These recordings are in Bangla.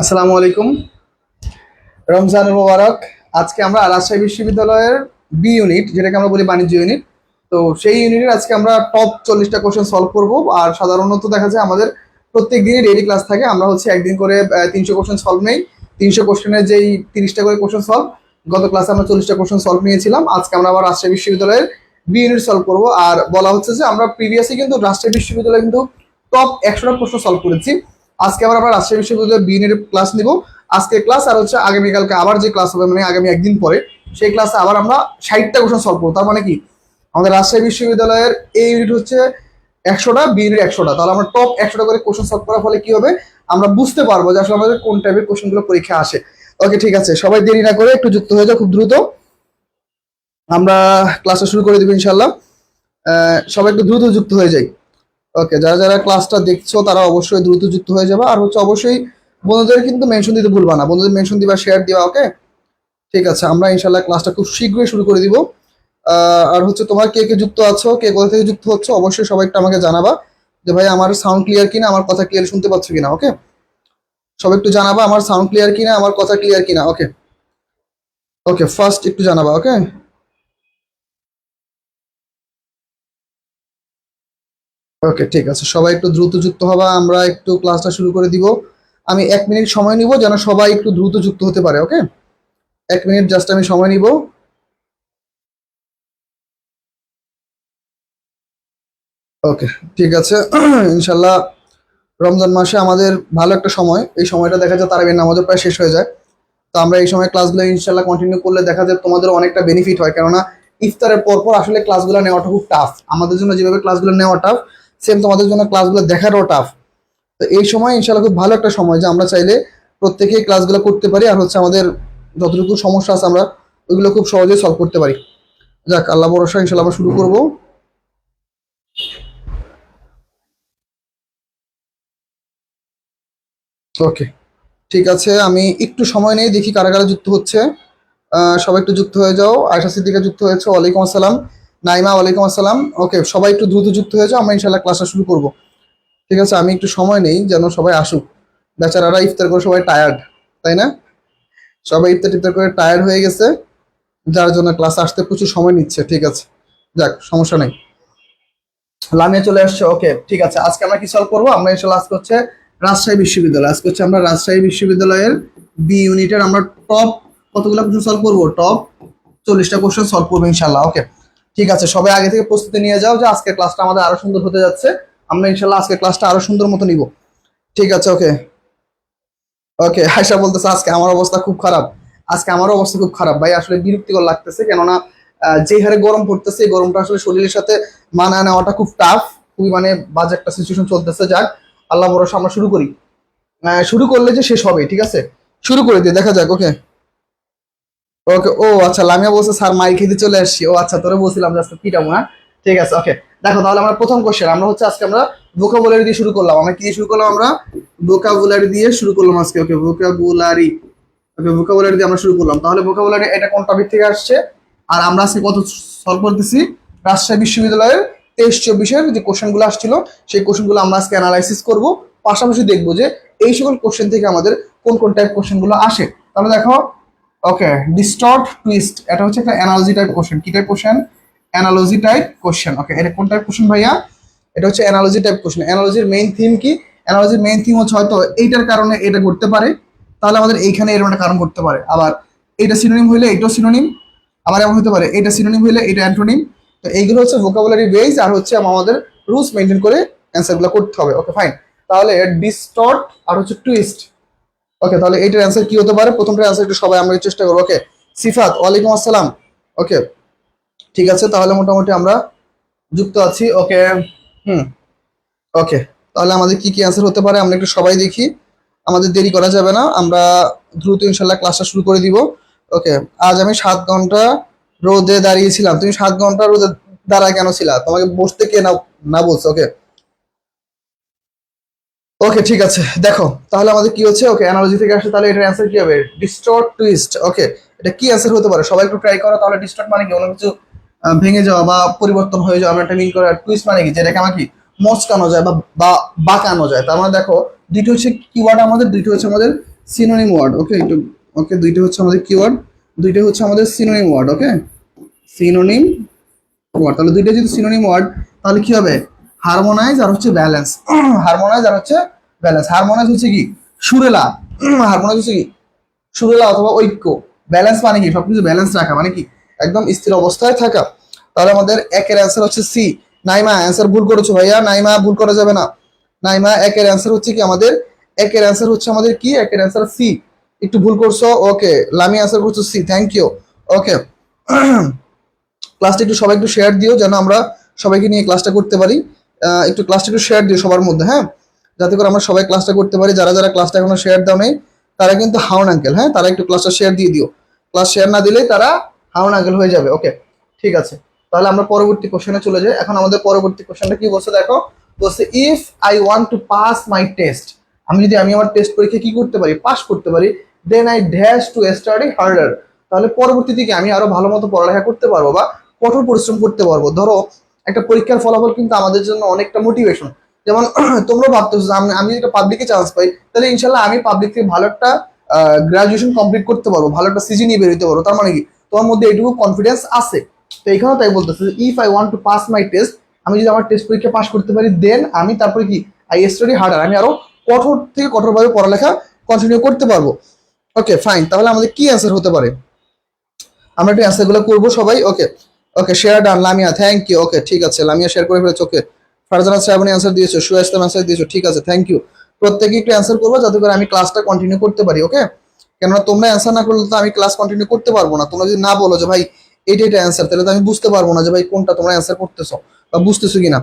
আসসালামু আলাইকুম। রমজান মোবারক। আজকে আমরা রাজশাহী বিশ্ববিদ্যালয়ের বি ইউনিট, যেটাকে আমরা বলি বাণিজ্য ইউনিট, তো সেই ইউনিটের আজকে আমরা টপ 40টা কোশ্চেন সলভ করব। আর সাধারণত দেখা যায় আমাদের প্রত্যেক দিনই ডেইলি ক্লাস থাকে। আমরা হচ্ছে একদিন করে 300 কোশ্চেন সলভ নেই। 300 কোশ্চেনের যেই 30টা করে কোশ্চেন সলভ, গত ক্লাসে আমরা 40টা কোশ্চেন সলভ নিয়েছিলাম। আজকে আমরা আবার রাজশাহী বিশ্ববিদ্যালয়ের বি ইউনিট সলভ করবো। আর বলা হচ্ছে যে আমরা প্রিভিয়াসলি কিন্তু রাজশাহী বিশ্ববিদ্যালয়ে কিন্তু টপ 100টা প্রশ্ন সলভ করেছি। আজকে আবার আমরা রাজশাহী বিশ্ববিদ্যালয়ের বি ইউনিটের ক্লাস নিব। আজকে ক্লাস আর হচ্ছে আগামীকালকে আবার যে ক্লাস হবে, মানে আগামী একদিন পরে সেই ক্লাসে আবার আমরা 60টা কোশ্চেন সলভ করবো। তার মানে কি আমাদের রাজশাহী বিশ্ববিদ্যালয়ের এই ইউনিট হচ্ছে 100টা, বি ইউনিট 100টা। তাহলে আমরা টপ 100টা করে কোশ্চেন সলভ করার ফলে কি হবে, আমরা বুঝতে পারবো যে আসলে আমাদের কোন টাইপের কোশ্চেন গুলো পরীক্ষা আসে। ওকে, ঠিক আছে, সবাই দেরি না করে একটু যুক্ত হয়ে যাও খুব দ্রুত। আমরা ক্লাসটা শুরু করে দিব ইনশাল্লাহ। সবাই একটু দ্রুত যুক্ত হয়ে যাই। ওকে, যারা যারা ক্লাসটা দেখছো তারা অবশ্যই দ্রুত যুক্ত হয়ে যাবে। আর হচ্ছে অবশ্যই বন্ধুদের কিন্তু মেনশন দিতে ভুলবা না, বন্ধুদের মেনশন দিবা, শেয়ার দিবা। ওকে, ঠিক আছে, আমরা ইনশাল্লাহ ক্লাসটা খুব শীঘ্রই শুরু করে দিব। আর হচ্ছে তোমার কে কে যুক্ত আছো, কে কোথা থেকে যুক্ত হচ্ছে, অবশ্যই সবাই একটু আমাকে জানাবা যে ভাই আমার সাউন্ড ক্লিয়ার কিনা, আমার কথা ক্লিয়ার শুনতে পাচ্ছ কিনা। ওকে, সবাই একটু জানাবা আমার সাউন্ড ক্লিয়ার কিনা, আমার কথা ক্লিয়ার কিনা। ওকে, ওকে, ফার্স্ট একটু জানাবা। ওকে, ওকে, ঠিক আছে, সবাই একটু দ্রুত যুক্ত হবা, আমরা একটু ক্লাসটা শুরু করে দিব। আমি 1 মিনিট সময় নিব যেন সবাই একটু দ্রুত যুক্ত হতে পারে। ওকে, 1 মিনিট জাস্ট আমি সময় নিব। ওকে, ঠিক আছে। ইনশাল্লাহ রমজান মাসে আমাদের ভালো একটা সময়, এই সময়টা দেখা যায় তারাবির নামাজও প্রায় শেষ হয়ে যায়। তো আমরা এই সময় ক্লাসগুলো ইনশাল্লাহ কন্টিনিউ করলে দেখা যায় তোমাদের অনেকটা বেনিফিট হয়। কেননা ইফতারের পর আসলে ক্লাসগুলো নেওয়াটা খুব টাফ। আমাদের জন্য যেভাবে ক্লাসগুলো নেওয়া টাফ, সেম তোমাদের জন্য ক্লাসগুলো দেখাটাও টাফ। তো এই সময় ইনশাল্লাহ খুব ভালো একটা সময় যে আমরা চাইলে প্রত্যেকেই ক্লাসগুলো করতে পারি। আর হচ্ছে আমাদের যতটুকু সমস্যা আছে আমরা ওইগুলো খুব সহজেই সলভ করতে পারি। যাক, আল্লাহ ভরসা, ইনশাল্লাহ আমরা শুরু করবো। ওকে, ঠিক আছে, আমি একটু সময় নেই, দেখি কারা কারা যুক্ত হচ্ছে। সবাই একটু যুক্ত হয়ে যাও। আয়শা সিদ্দিকা যুক্ত হয়েছে, ওয়ালাইকুম আসসালাম। নাইমা, ওয়ালাইকুম আসসালাম। ওকে, সবাই একটু দ্রুত যুক্ত হয়ে যাও, আমরা ইনশাল্লাহ ক্লাসটা শুরু করব। ঠিক আছে, আমি একটু সময় নেই যেন সবাই আসুক। বেচারারা ইফতার করে সবাই টায়ার্ড, তাই না? সবাই ইফতার টিফতার করে টায়ার্ড হয়ে গেছে, যার জন্য ক্লাস আসতে প্রচুর সময় নিচ্ছে। ঠিক আছে, যাক, সমস্যা নেই। লামিয়া চলে আসছে। ওকে, ঠিক আছে, আজকে আমরা কি সলভ করবো, আমরা ইনশাল্লাহ আজকে হচ্ছে রাজশাহী বিশ্ববিদ্যালয়, আজকে হচ্ছে আমরা রাজশাহী বিশ্ববিদ্যালয়ের বি ইউনিটের আমরা টপ কতগুলো কোশ্চেন সলভ করবো, টপ 40টা কোশ্চেন সলভ করবো ইনশাল্লাহ। ওকে, ঠিক আছে, সবাই আগে থেকে প্রস্তুতি নিয়ে যাও যে আজকের ক্লাসটা আমাদের আরো সুন্দর হতে যাচ্ছে। আমরা ইনশাল্লাহ আজকের ক্লাসটা আরো সুন্দর মতো নিব। ঠিক আছে, ওকে। ওকে, আয়শা বলতেছে আজকে আমার অবস্থা খুব খারাপ। আজকে আমারও অবস্থা খুব খারাপ ভাই, আসলে বিরক্তিকর লাগতেছে। কেননা যে হারে গরম পড়তেছে, এই গরমটা আসলে শরীরের সাথে মানায় নেওয়াটা খুব টাফ। খুবই মানে বাজে একটা সিচুয়েশন চলতেছে। যাক, আল্লাহ ভরসা, আমরা শুরু করি। শুরু করলে যে শেষ হবে, ঠিক আছে, শুরু করে দিয়ে দেখা যাক। ওকে, ওকে, ও আচ্ছা, লামিয়া বলছে স্যার মাই খেতে চলে আসছি। ও আচ্ছা, তোরে বলছিলাম যে আজকে পিটাবো না। ঠিক আছে, ওকে। দেখো তাহলে আমরা প্রথম কোশ্চেন, আমরা হচ্ছে আজকে আমরা ভোকাবুলারি দিয়ে শুরু করলাম। আমরা কি দিয়ে শুরু করলাম, আমরা ভোকাবুলারি দিয়ে শুরু করলাম আজকে। ওকে, ভোকাবুলারি। ওকে, ভোকাবুলারি দিয়ে আমরা শুরু করলাম। তাহলে ভোকাবুলারি এটা কোন টপিক থেকে আসছে, আর আমরা আজকে কত সলভ করতেছি, রাজশাহী বিশ্ববিদ্যালয়ের 23-24-এর যে কোশ্চেনগুলো আসছিল সেই কোশ্চেনগুলো আমরা আজকে অ্যানালাইসিস করব। পাশাপাশি দেখবো যে এই সকল কোশ্চেন থেকে আমাদের কোন কোন টাইপ কোশ্চেনগুলো আসে। তাহলে দেখো, ওকে, ডিস্টর্ট টুইস্ট, এটা হচ্ছে একটা অ্যানালজি টাইপ কোশ্চেন। কি type question? Analogy type question. Okay, এটা কোন টাইপ কোশ্চেন ভাইয়া? এটা হচ্ছে অ্যানালজি টাইপ কোশ্চেন। অ্যানালজির মেইন থিম কি? অ্যানালজির মেইন থিম হচ্ছে হয়তো এইটার কারণে এটা ঘটতে পারে, তাহলে আমাদের এইখানে এরকম একটা কারণ ঘটতে পারে। আবার এইটা সিনোনিম হইলে এইটাও সিনোনিম, আবার এমন হতে পারে এটা সিনোনিম হইলে এটা অ্যান্টোনিম। তো এইগুলো হচ্ছে ভোকাবুলারি বেস, আর হচ্ছে আমাদের রুলস মেনটেন করে অ্যান্সারগুলো করতে হবে। ওকে, ফাইন। তাহলে ডিস্টর্ট আর হচ্ছে টুইস্ট। ওকে, তাহলে এইটার অ্যান্সার কি হতে পারে? প্রথমটার অ্যান্সার একটু সবাই আমরা চেষ্টা করবো। ওকে, সিফাত, ওয়ালাইকুম আসসালাম। ওকে, ঠিক আছে, তাহলে মোটামুটি আমরা যুক্ত আছি। ওকে, হুম, ওকে, তাহলে আমাদের কি কি অ্যান্সার হতে পারে আমরা একটু সবাই দেখি। আমাদের দেরি করা যাবে না, আমরা দ্রুত ইনশাল্লাহ ক্লাসটা শুরু করে দিব। ওকে, আজ আমি 7 ঘন্টা রোদে দাঁড়িয়েছিলাম। তুমি 7 ঘন্টা রোদে দাঁড়ায় কেন ছিলা? তোমাকে বসতে কে না না বলছো? ওকে, ওকে, ঠিক আছে, দেখো তাহলে আমাদের কি হচ্ছে। ওকে, অ্যানালজি থেকে আসে, তাহলে এটার অ্যান্সার কি হবে? Distort twist. ওকে, এটা কি অ্যান্সার হতে পারে? সবাই একটু ট্রাই করো। তাহলে ডিস্টর্ট মানে কি? অন্য কিছু ভেঙে যাওয়া বা পরিবর্তন হয়ে যাওয়া, আমরা একটা মিন করে। টুইস্ট মানে কি? যেটাকে আমার কি মচকানো যায় বা বা বাঁকানো যায়। তার মানে দেখো, দুইটা হচ্ছে কিওয়ার্ড, আমাদের দুইটা হচ্ছে আমাদের সিনোনিম ওয়ার্ড। ওকে একটু ওকে, দুইটা হচ্ছে আমাদের কিওয়ার্ড, দুইটা হচ্ছে আমাদের সিনোনিম ওয়ার্ড। ওকে সিনোনিম ওয়ার্ড, তাহলে দুইটা যদি সিনোনিম ওয়ার্ড তাহলে কি হবে? হারমোনাইজ আর হচ্ছে ব্যালেন্স। হারমোনাইজ আর হচ্ছে ব্যালেন্স। হারমোনাইজ হচ্ছে কি সুরেলা, হারমোনাইজ হচ্ছে কি সুরেলা অথবা ঐক্য। ব্যালেন্স মানে কি সবকিছু ব্যালেন্স রাখা, মানে কি একদম স্থির অবস্থায় থাকা। তাহলে আমাদের একের অ্যান্সার হচ্ছে সি। নাইমা অ্যান্সার ভুল করেছো ভাইয়া, নাইমা ভুল করা যাবে না। নাইমা একের অ্যান্সার হচ্ছে কি আমাদের, একের অ্যান্সার হচ্ছে আমাদের কি, একের অ্যান্সার সি। একটু ভুল করছো। ওকে লামি অ্যান্সার করছো সি, থ্যাংক ইউ। ওকে ক্লাসটা একটু সবাই একটু শেয়ার দিও যেন আমরা সবাইকে নিয়ে ক্লাসটা করতে পারি। একটু ক্লাসটা একটু শেয়ার দিও সবার মধ্যে, হ্যাঁ, যাতে করে আমরা সবাই ক্লাসটা করতে পারি। যারা যারা ক্লাসটা এখনো শেয়ার দাও নেই তারা কিন্তু হাউন আঙ্কেল, হ্যাঁ, তারা একটু ক্লাসটা শেয়ার দিয়ে দিও। ক্লাস শেয়ার না দিলে তারা হাউন আঙ্কেল হয়ে যাবে। ওকে ঠিক আছে, তাহলে আমরা পরবর্তী কোশ্চেনে চলে যাই। এখন আমাদের পরবর্তী কোশ্চেনটা কি বলছে দেখো, বলছে if I want to pass my test, আমি আমার টেস্ট পরীক্ষা কি করতে পারি, পাস করতে পারি, then I dash to study harder, তাহলে পরবর্তী দিকে আমি আরো ভালো মতো পড়ালেখা করতে পারবো বা কঠোর পরিশ্রম করতে পারবো। ধরো একটা পরীক্ষার ফলাফল কিন্তু আমাদের জন্য অনেকটা মোটিভেশন। যেমন তোমরা ভাবতেছো যে আমি যদি একটা পাবলিকে চান্স পাই তাহলে ইনশাল্লাহ আমি পাবলিক থেকে ভালো একটা গ্রাজুয়েশন কমপ্লিট করতে পারবো, ভালো একটা সিজি নিয়ে বেরোতে পারবো। তার মানে কি তোমার মধ্যে এইটুকু কনফিডেন্স আছে। তো এখানেও তাই বলতেছে if I want to pass my test, আমি যদি আমার টেস্ট পরীক্ষা পাস করতে পারি দেন আমি তারপরে কি আই স্টাডি হার্ডার, আমি আরো কঠোর থেকে কঠোরভাবে পড়ালেখা কন্টিনিউ করতে পারবো। ওকে ফাইন, তাহলে আমাদের কি অ্যান্সার হতে পারে, আমরা একটু অ্যান্সারগুলো করবো সবাই। Okay okay share done Lamia, thank you. Okay ঠিক আছে, লামিয়া শেয়ার করে ফেলেছো। ওকে ফারজানা শ্রাবণী অ্যান্সার দিয়েছো, সুয়া ইসলাম অ্যান্সার দিয়েছো, ঠিক আছে থ্যাংক ইউ। প্রত্যেকে একটু অ্যান্সার করবো যাতে করে আমি ক্লাসটা কন্টিনিউ করতে পারি। ওকে কেননা তোমরা অ্যান্সার না করলে তো আমি ক্লাস কন্টিনিউ করতে পারবো না। তোমরা যদি না বলো যে ভাই এইটা এটা অ্যান্সার, তাহলে তো আমি বুঝতে পারবো না যে ভাই কোনটা তোমরা অ্যান্সার করতেছো বা বুঝতেছো কিনা।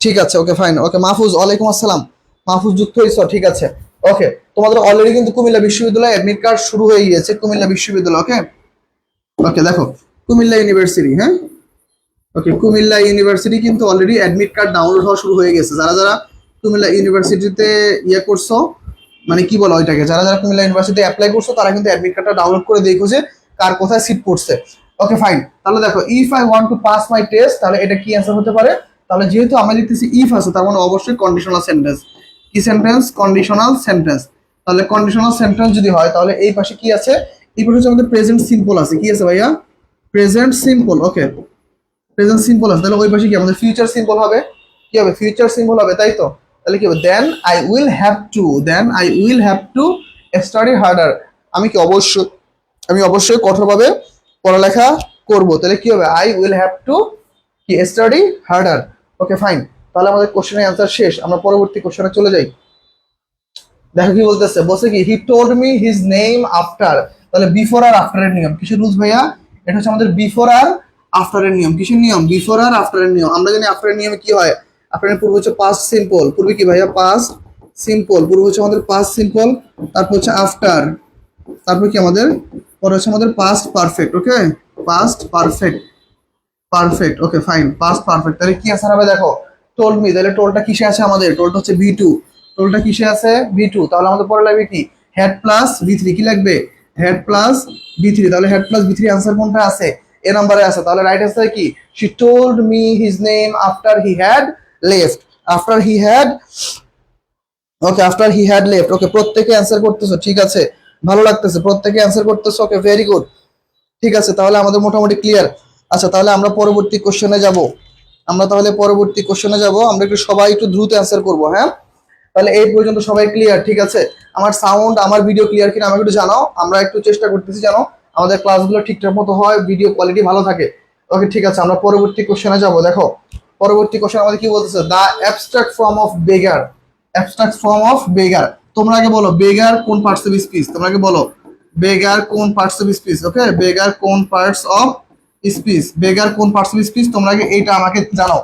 ঠিক আছে ওকে ফাইন। ওকে মাহফুজ ওয়ালাইকুম আসসালাম, মাহফুজ যুক্ত হয়েছো, ঠিক আছে। ওকে তোমাদের অলরেডি কিন্তু কুমিল্লা বিশ্ববিদ্যালয়ে অ্যাডমিট কার্ড শুরু হয়ে গিয়েছে, কুমিল্লা বিশ্ববিদ্যালয়। ওকে ওকে দেখো কুমিল্লা ইউনিভার্সিটি, হ্যাঁ, ওকে কুমিল্লা ইউনিভার্সিটি কিন্তু অলরেডি অ্যাডমিট কার্ড ডাউনলোড হওয়া শুরু হয়ে গেছে। যারা যারা কুমিল্লা ইউনিভার্সিটিতে ইয়ে করছো, মানে কি বলো ওইটাকে, যারা যারা কুমিল্লা ইউনিভার্সিটি অ্যাপ্লাই করছো তারা কিন্তু অ্যাডমিট কার্ডটা ডাউনলোড করে দেখো যে কার কোথায় সিট পড়ছে। ওকে ফাইন, তাহলে দেখো if I want to pass my test, তাহলে এটা কি অ্যান্সার হতে পারে? তাহলে যেহেতু আমরা দেখতেছি ইফ আছে তার মানে অবশ্যই কন্ডিশনাল সেন্টেন্স। কি সেন্টেন্স? Conditional sentence. তাহলে কন্ডিশনাল সেন্টেন্স যদি হয় তাহলে এই পাশে কি আছে? এই পাশে হচ্ছে আমাদের প্রেজেন্ট সিম্পল আছে। কি আছে ভাইয়া? Present simple. ওকে প্রেজেন্ট সিম্পল আছে, তাহলে ওই পাশে কি আমাদের ফিউচার সিম্পল হবে? কি হবে? ফিউচার সিম্পল হবে, তাই তো? তাহলে কি হবে? Then I will have to, then I will have to study harder, আমি কি অবশ্যই, আমি অবশ্যই কঠোরভাবে পড়ালেখা করব। তাহলে কি হবে? আই উইল হ্যাভ টু কি স্টাডি হার্ডার। ওকে ফাইন, তাহলে আমাদের কোশ্চেনের অ্যান্সার শেষ। আমরা পরবর্তী কোশ্চেনে চলে যাই। দেখো কি বলতেছে, বলছে কি he told me his name after, তাহলে বিফোর আর আফটারের নিয়ম কিসের রুলস ভাইয়া? এটা হচ্ছে আমাদের বিফোর আর আফটারের নিয়ম। কিসের নিয়ম? বিফোর আর আফটারের নিয়ম। আমরা জানি আফটারের নিয়মে কি হয়, আফটারের পূর্ব হচ্ছে পাস্ট সিম্পল, পূর্বে কি ভাইয়া? পাস্ট সিম্পল, পূর্ব হচ্ছে আমাদের পাস্ট সিম্পল, তারপর হচ্ছে আফটার, তারপর কি আমাদের পরে হচ্ছে আমাদের পাস্ট পারফেক্ট। ওকে past perfect, perfect. Okay fine, past perfect. তাহলে কি আনসার হবে দেখো, টোল্ড মি, তাহলে টোলটা কিসে আছে আমাদের? টোলটা হচ্ছে ভি টু, টোলটা কিসে আছে? V two. তাহলে আমাদের পরে লাগবে কি? Had plus V three. কি লাগবে? হেড প্লাস ভি থ্রি। তাহলে হেড প্লাস ভি থ্রি আনসার কোনটা আছে? এ নাম্বারে আছে। তাহলে রাইট আনসার কি? She told me his name after he had left, after he had, okay after he had left. Okay প্রত্যেকে অ্যান্সার করতেছো, ঠিক আছে, ভালো লাগতেছে, প্রত্যেকে অ্যান্সার করতেছো। ওকে ভেরি গুড, ঠিক আছে, তাহলে আমাদের মোটামুটি ক্লিয়ার। আচ্ছা তাহলে আমরা পরবর্তী কোশ্চেনে যাব, আমরা তাহলে পরবর্তী কোশ্চেনে যাব। আমরা একটু সবাই একটু দ্রুত অ্যান্সার করবো, হ্যাঁ। তাহলে এই পর্যন্ত সবাই ক্লিয়ার? ঠিক আছে, আমার সাউন্ড আমার ভিডিও ক্লিয়ার কিনা আমাকে একটু জানাও। আমরা একটু চেষ্টা করতেছি জানো আমাদের ক্লাসগুলো ঠিকঠাক মতো হয়, ভিডিও কোয়ালিটি ভালো থাকে। ওকে ঠিক আছে, আমরা পরবর্তী কোশ্চেনে যাব। দেখো পরবর্তী কোশ্চেন আমাদের কি বলতেছে, the abstract form of beggar, abstract form of beggar. তোমরা আগে বলো বেগার কোন পার্টস অফ স্পিচ, তোমরা আগে বলো বেগার কোন পার্টস অফ স্পিচ। ওকে বেগার কোন পার্টস অফ স্পিচ, বেগার কোন পার্টস অফ স্পিচ, তোমরা আগে এইটা আমাকে জানাও।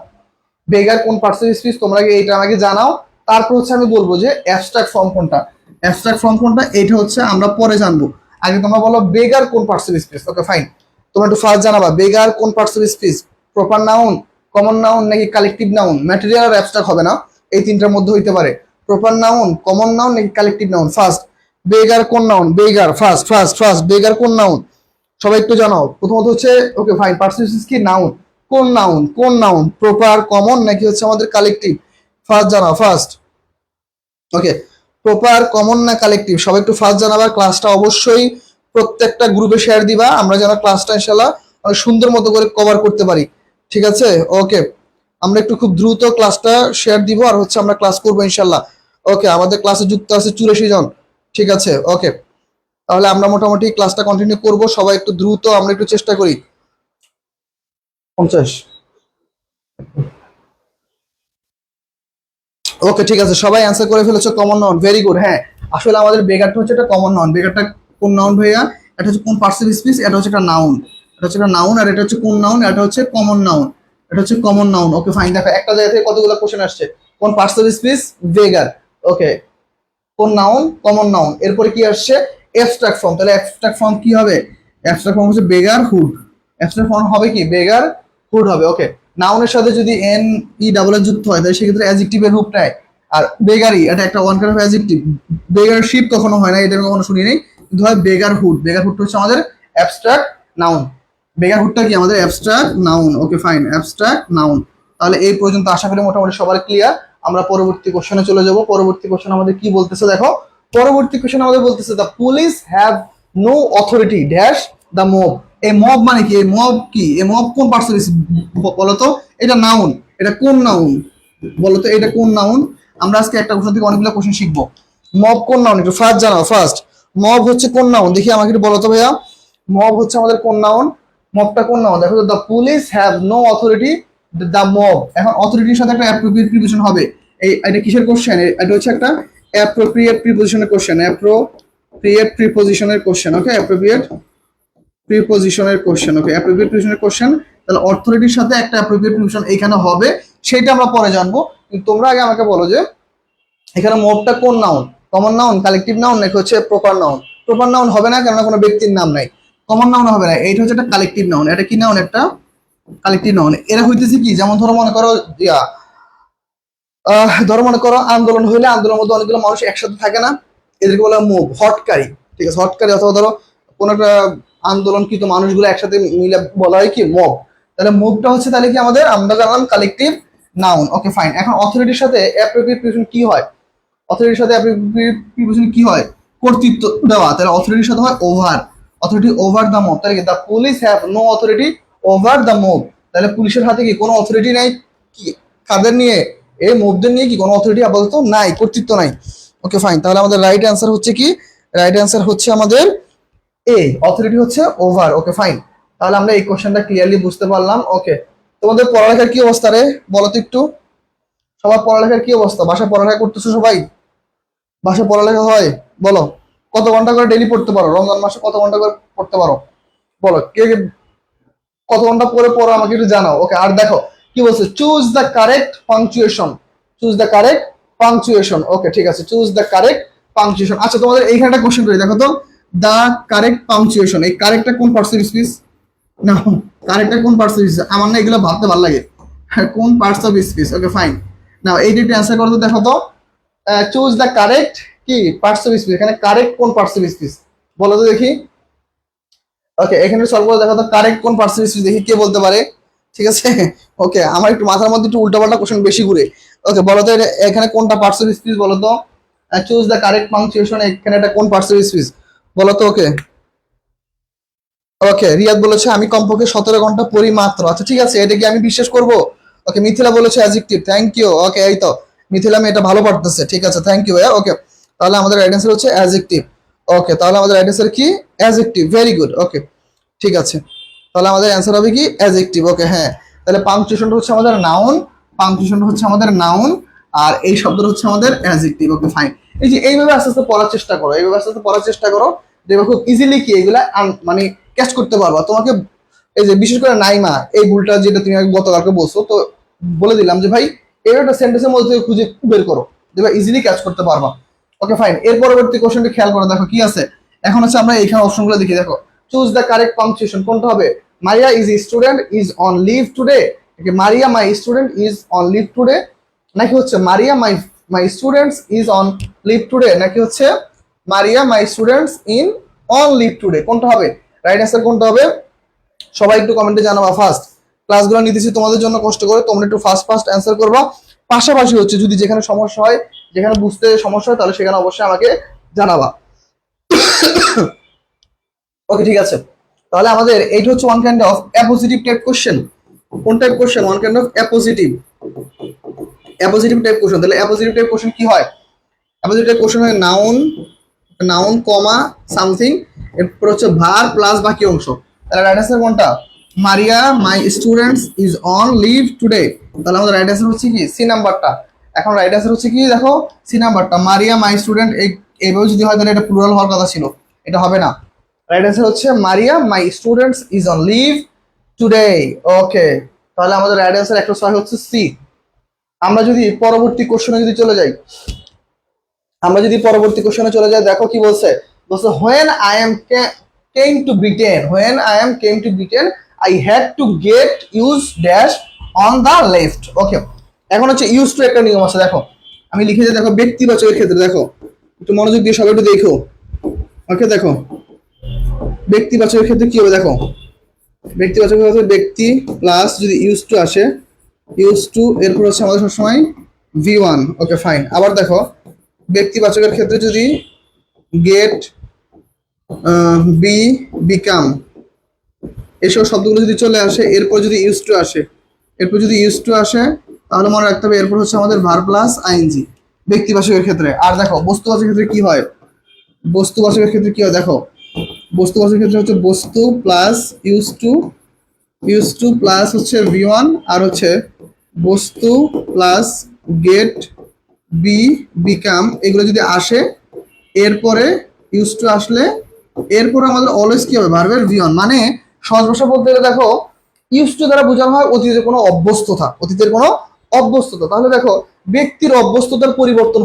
বেগার কোন পার্টস অফ স্পিচ, তোমরা আগে এইটা আমাকে জানাও। তারপর হচ্ছে আমি বলবো যে অ্যাবস্ট্রাক্ট ফর্ম কোনটা, অ্যাবস্ট্রাক্ট ফর্ম কোনটা এইটা হচ্ছে আমরা পরে জানবো। আগে তোমরা বলো বেগার কোন parts of speech. Okay fine, তোমরা একটু ফার্স্ট জানাবা বেগার কোন parts of speech, proper noun, common noun নাকি কালেকটিভ নাউন। ম্যাটেরিয়াল আর অ্যাবস্ট্রাক্ট হবে না, এই তিনটার মধ্যে হইতে পারে। প্রপার নাউন, কমন নাউন নাকি কালেকটিভ নাউন। ফার্স্ট বেগার কোন নাউন, বেগার ফার্স্ট ফার্স্ট ফার্স্ট বেগার কোন নাউন, সবাই একটু জানাও। প্রথমত হচ্ছে okay fine parts of speech কি নাউন, কোন নাউন, কোন নাউন, প্রপার, কমন নাকি হচ্ছে আমাদের কালেকটিভ। ফার্স্ট জানাও ফার্স্ট। ওকে প্রপার, কমন না কালেকটিভ, সবাই একটু ফার্স্ট জানাবা। ক্লাসটা অবশ্যই প্রত্যেকটা গ্রুপে শেয়ার দিবা, আমরা যেন ক্লাসটা ইনশাল্লাহ অনেক সুন্দর মতো করে কভার করতে পারি। ঠিক আছে, ওকে। আমরা একটু খুব দ্রুত ক্লাসটা শেয়ার দিব, আর হচ্ছে আমরা ক্লাস করবো ইনশাল্লাহ। ওকে, আমাদের ক্লাসে যুক্ত আছে 84 জন। ঠিক আছে, ওকে। তাহলে আমরা মোটামুটি ক্লাসটা কন্টিনিউ করব, সবাই একটু দ্রুত আমরা একটু চেষ্টা করি। 50। ওকে, ঠিক আছে, সবাই অ্যান্সার করে ফেলেছো কমন নাউন, ভেরি গুড। হ্যাঁ, আসলে আমাদের বেগারটা হচ্ছে একটা কমন নাউন। বেগারটা কোন নাউন ভাইয়া? এটা হচ্ছে কোন পার্সিভ স্পিচ, এটা হচ্ছে একটা নাউন। এটা হচ্ছে একটা নাউন, আর এটা হচ্ছে কোন নাউন? এটা হচ্ছে কমন নাউন। এটা হচ্ছে কমন নাউন। ওকে ফাইন, দেখো একটা জায়গা থেকে কতগুলো কোশ্চেন আসছে। কোন পার্সিভ স্পিচ? বেগার। ওকে, কোন নাউন? Common noun. এরপরে কি আসছে? Abstract form. তাহলে অ্যাবস্ট্রাক্ট ফর্ম কি হবে? অ্যাবস্ট্রাক্ট ফর্ম হচ্ছে বেগার হুড। অ্যাবস্ট্রাক্ট ফর্ম হবে কি? বেগার হুড হবে। ওকে, নাউনের সাথে যদি এন ই ডাবল এর যুক্ত হয় তাহলে সেক্ষেত্রে অ্যাডজেক্টিভের রূপ নেয়। আর বেগারি এটা একটা ওয়ান কাইন্ড অফ অ্যাডজেক্টিভ। বেগারশিপ কখনো হয় না, এটা আমি কখনো শুনি নাই, কিন্তু হয় বেগার হুড। বেগার হুডটা হচ্ছে আমাদের অ্যাবস্ট্রাক্ট নাউন। বেগার হুডটা কি? আমাদের abstract noun. Okay fine, abstract noun. তাহলে এই পর্যন্ত আশা করি মোটামুটি সবার ক্লিয়ার। আমরা পরবর্তী কোশ্চেনে চলে যাব। পরবর্তী কোশ্চেন আমাদের কি বলতেছে দেখো। পরবর্তী কোশ্চেন আমাদের বলতেছে the police have no authority dash the mob. এই মব মানে কি? এই মব কি? এই মব কোন পার্সন বলতো? এটা নাউন। এটা কোন নাউন বলতো? এটা কোন নাউন? আমরা আজকে একটা কোশ্চেন থেকে অনেকগুলো কোশ্চেন শিখবো। মব কোন নাউন? একটু ফার্স্ট জানাও। ফার্স্ট, মব হচ্ছে কোন নাউন? দেখি আমাকে একটু বলো তো ভাইয়া। মব হচ্ছে আমাদের কোন নাউন? মবটা কোন নাউন? দেখো, the police have no authority the mob. এখন অথরিটির সাথে একটা অ্যাপ্রোপ্রিয়েট প্রিপোজিশন হবে। এটা কিসের কোশ্চেন? এটা হচ্ছে একটা অ্যাপ্রোপ্রিয়েট প্রিপোজিশনের কোশ্চেন। অ্যাপ্রোপ্রিয়েট প্রিপোজিশনের কোশ্চেন। ওকে, অ্যাপ্রোপ্রিয়েট প্রিপোজিশনের কোশ্চেন। ওকে, অ্যাপ্রোপ্রিয়েট প্রিপোজিশনের কোশ্চেন। তাহলে অথরিটির সাথে একটা অ্যাপ্রোপ্রিয়েট প্রিপোজিশন এখানে হবে, সেটা আমরা পরে জানবো। কিন্তু তোমরা আগে আমাকে বলো যে এখানে মবটা কোন noun? Common noun, collective noun, নাকি হচ্ছে প্রপার নাউন? প্রপার নাউন হবে না, কেননা কোনো ব্যক্তির নাম নাই। কমন নাউন হবে না, এইটা হচ্ছে একটা কালেকটিভ নাউন। এটা কি নাউন? একটা কালেকটিভ নাউন। এরা হইতেছে কি? যেমন ধরো মনে করো ধরো মনে করো আন্দোলন হইলে আন্দোলনের মধ্যে অনেকগুলো মানুষ একসাথে থাকে না, এদেরকে বলা মুভ, হটকারী। ঠিক আছে, হটকারী। অথবা ধরো কোন একটা আন্দোলনকৃত মানুষগুলো একসাথে মিলে বলা হয় কি? মব। তাহলে মুভটা হচ্ছে তাহলে কি আমাদের, আমরা জানলাম কালেকটিভ নাউন। Okay fine. এখন অথরিটির সাথে অ্যাপ্রোপ্রিয়েট প্রিপোজিশন কি হয়? অথরিটির সাথে অ্যাপ্রোপ্রিয়েট প্রিপোজিশন কি হয়? কর্তৃত্ব দেওয়া। তাহলে অথরিটির সাথে হয় over. Authority over the mob. তাহলে কি? The police have no authority over the mob. তাহলে পুলিশের হাতে কি কোনো অথরিটি নাই? কি কাদের নিয়ে? এই মুভদের নিয়ে কি কোনো অথরিটি আপাতত নাই, কর্তৃত্ব নাই। ওকে ফাইন। তাহলে আমাদের রাইট অ্যান্সার হচ্ছে কি? রাইট অ্যান্সার হচ্ছে আমাদের এ, অথরিটি হচ্ছে ওভার। ওকে ফাইন। তাহলে আমরা এই কোশ্চেনটা ক্লিয়ারলি বুঝতে পারলাম। ওকে, তোমাদের পড়ালেখার কি অবস্থা রে? বলো তো একটু। সবার পড়ালেখার কি অবস্থা? বাসায় পড়ালেখা করতেছো সবাই? বাসায় পড়ালেখা হয়? বলো। কত ঘন্টা করে ডেইলি পড়তে পারো? রমজান মাসে কত ঘন্টা করে পড়তে পারো? বলো, কে কে কত ঘন্টা পরে পড়ো আমাকে একটু জানাও। ওকে, আর দেখো কি বলছে, choose the correct punctuation. Choose the correct punctuation. Okay, ঠিক আছে, চুজ দ্য কারেক্ট পাংচুয়েশন। আচ্ছা, তোমাদের এইখানে একটা কোশ্চেন করি, দেখো তো। দ্য কারেক্ট পাংচুয়েশন, এই কারেক্টটা কোন পার্টস অফ স্পিচ? না, কারেক্টটা কোন পার্টস অফ স্পিচ? আমার না এগুলো ভাবতে ভালো লাগে। কোন parts of speech? Okay fine. না, এইটা একটু অ্যান্সার করো তো, দেখো তো। চুজ দ্য কারেক্ট কি পার্টস অফ স্পিচ, এখানে কারেক্ট কোন পার্টস অফ স্পিচ বলো তো দেখি। ওকে, এখানে সলভ করে দেখো তো কারেক্ট কোন পার্টস অফ স্পিচ, দেখি কে বলতে পারে। ঠিক আছে, ওকে, আমার একটু মাথার মধ্যে একটু উল্টাপাল্টা কোশ্চেন বেশি ঘুরে। ওকে, বলো তো এখানে কোনটা পার্টস অফ স্পিচ বলো তো। চুজ দ্য কারেক্ট পাংচুয়েশন, এখানে এটা কোন পার্টস অফ স্পিচ বলো তো। ওকে, ওকে, রিয়াদ বলেছে আমি কমপক্ষে 17 ঘন্টা পড়ি মাত্র। আচ্ছা ঠিক আছে, এটা কি আমি বিশ্বাস করব? ওকে, মিথিলা বলেছে অ্যাডজেক্টিভ, থ্যাংক ইউ। ওকে, এই তো মিথিলা মেয়েটা ভালো পারতেছে। ঠিক আছে, থ্যাংক ইউ ভাইয়া। ওকে, তাহলে আমাদের রাইট অ্যান্সার হচ্ছে অ্যাডজেক্টিভ। ওকে, তাহলে আমাদের রাইট অ্যান্সার কি? Adjective, very good. ওকে, ঠিক আছে, তাহলে আমাদের অ্যান্সার হবে কি? অ্যাডজেক্টিভ। ওকে, হ্যাঁ, তাহলে পাংচুয়েশনটা হচ্ছে আমাদের নাউন। পাংচুয়েশনটা হচ্ছে আমাদের নাউন, আর এই শব্দটা হচ্ছে আমাদের অ্যাডজেক্টিভ। Okay fine. এই যে এইভাবে আস্তে আস্তে পড়ার চেষ্টা করো, এইভাবে আস্তে আস্তে পড়ার চেষ্টা করো, দেখবে খুব ইজিলি কি এগুলা মানে ক্যাচ করতে পারবা। তোমাকে এই যে বিশেষ করে নাইমা এই ভুলটা যেটা তুমি গতকালকে বলছো, তো বলে দিলাম যে ভাই এর একটা সেন্টেন্সের মধ্যে থেকে খুঁজে বের করো, দেখবা ইজিলি ক্যাচ করতে পারবা। Okay fine. এর পরবর্তী কোশ্চেনটি খেয়াল করে দেখো কি আছে। এখন হচ্ছে আমরা এইখানে অপশনগুলো দেখি, দেখো চুজ দ্য কারেক্ট পাংচুয়েশন কোনটা হবে? Maria is student is on leave today, Maria my student is on leave today, নাকি হচ্ছে Maria my my students is on leave today, নাকি হচ্ছে Maria my students in on leave today? কোনটা হবে? রাইট অ্যান্সার কোনটা হবে? সবাই একটু কমেন্টে জানাবা। ফার্স্ট ক্লাসগুলো নিতেছি তোমাদের জন্য কষ্ট করে, তোমরা একটু ফার্স্ট ফার্স্ট অ্যান্সার করবা। পাশাপাশি হচ্ছে, যদি যেখানে সমস্যা হয়, যেখানে বুঝতে সমস্যা হয়, তাহলে সেখানে অবশ্যই আমাকে জানাবা। ওকে ঠিক আছে, তাহলে আমাদের এইটা হচ্ছে one kind of appositive type question. কোন type question? One kind of appositive type question. তাহলে অ্যাপোজিটিভ টাইপ কোশ্চেন কি হয়? অ্যাপোজিটিভ টাইপ কোশ্চেন হয় নাউন কমা সামথিং, এরপর হচ্ছে ভার প্লাস বাকি অংশ। তাহলে রাইট অ্যান্সার কোনটা? Maria my students is on leave today. তাহলে আমাদের রাইট অ্যান্সার হচ্ছে কি সি নাম্বারটা। এখন রাইট অ্যান্সার হচ্ছে কি, দেখো সি নাম্বারটা, মারিয়া মাই স্টুডেন্ট। এইভাবে যদি হয় তাহলে এটা প্লুরাল হওয়ার কথা ছিল, এটা হবে না। রাইট অ্যান্সার হচ্ছে Maria my students is on leave today. Okay, তাহলে আমাদের রাইট অ্যান্সার 106 হচ্ছে সি। আমরা যদি পরবর্তী কোশ্চেনে যদি চলে যাই, দেখো কি বলছে। বলছে when I am came to Britain I had to get used dash on the left. ওকে, এখন হচ্ছে ইউজ টু একটা নিয়ম আছে, দেখো আমি লিখে দিই। দেখো ব্যক্তিবাচকের ক্ষেত্রে, দেখো একটু মনোযোগ দিয়ে সবাই একটু দেখো। ওকে, দেখো ব্যক্তিবাচকের ক্ষেত্রে কি হবে, দেখো ব্যক্তিবাচকের ক্ষেত্রে ব্যক্তি প্লাস যদি ইউজ টু আসে, ইউজ টু এরপর হচ্ছে আমাদের সবসময় V1। Okay fine. আবার দেখো ব্যক্তিবাচকের ক্ষেত্রে যদি গেট, বি, বিকাম, এসব শব্দগুলো যদি চলে আসে, এরপর যদি ইউজ টু আসে, তাহলে মনে রাখতে হবে এরপর হচ্ছে আমাদের ভার প্লাস আইএনজি ব্যক্তিবাচকের ক্ষেত্রে। আর দেখো বস্তুবাচকের ক্ষেত্রে কি হয়, দেখো বস্তুবাচকের ক্ষেত্রে হচ্ছে বস্তু প্লাস ইউজ টু প্লাস হচ্ছে V1, আর হচ্ছে বস্তু প্লাস গেট, বি, বিকাম, এগুলো যদি আসে, এরপরে ইউজ টু আসলে এরপরে আমাদের অলওয়েজ কি হবে, ভার্বের V1। মানে সহজ ভাষা বলতে গেলে দেখো ইউজ টু দ্বারা বোঝানো হয় অতীতের কোনো অভ্যস্ততা। তাহলে দেখো ব্যক্তির অভ্যস্ততার পরিবর্তন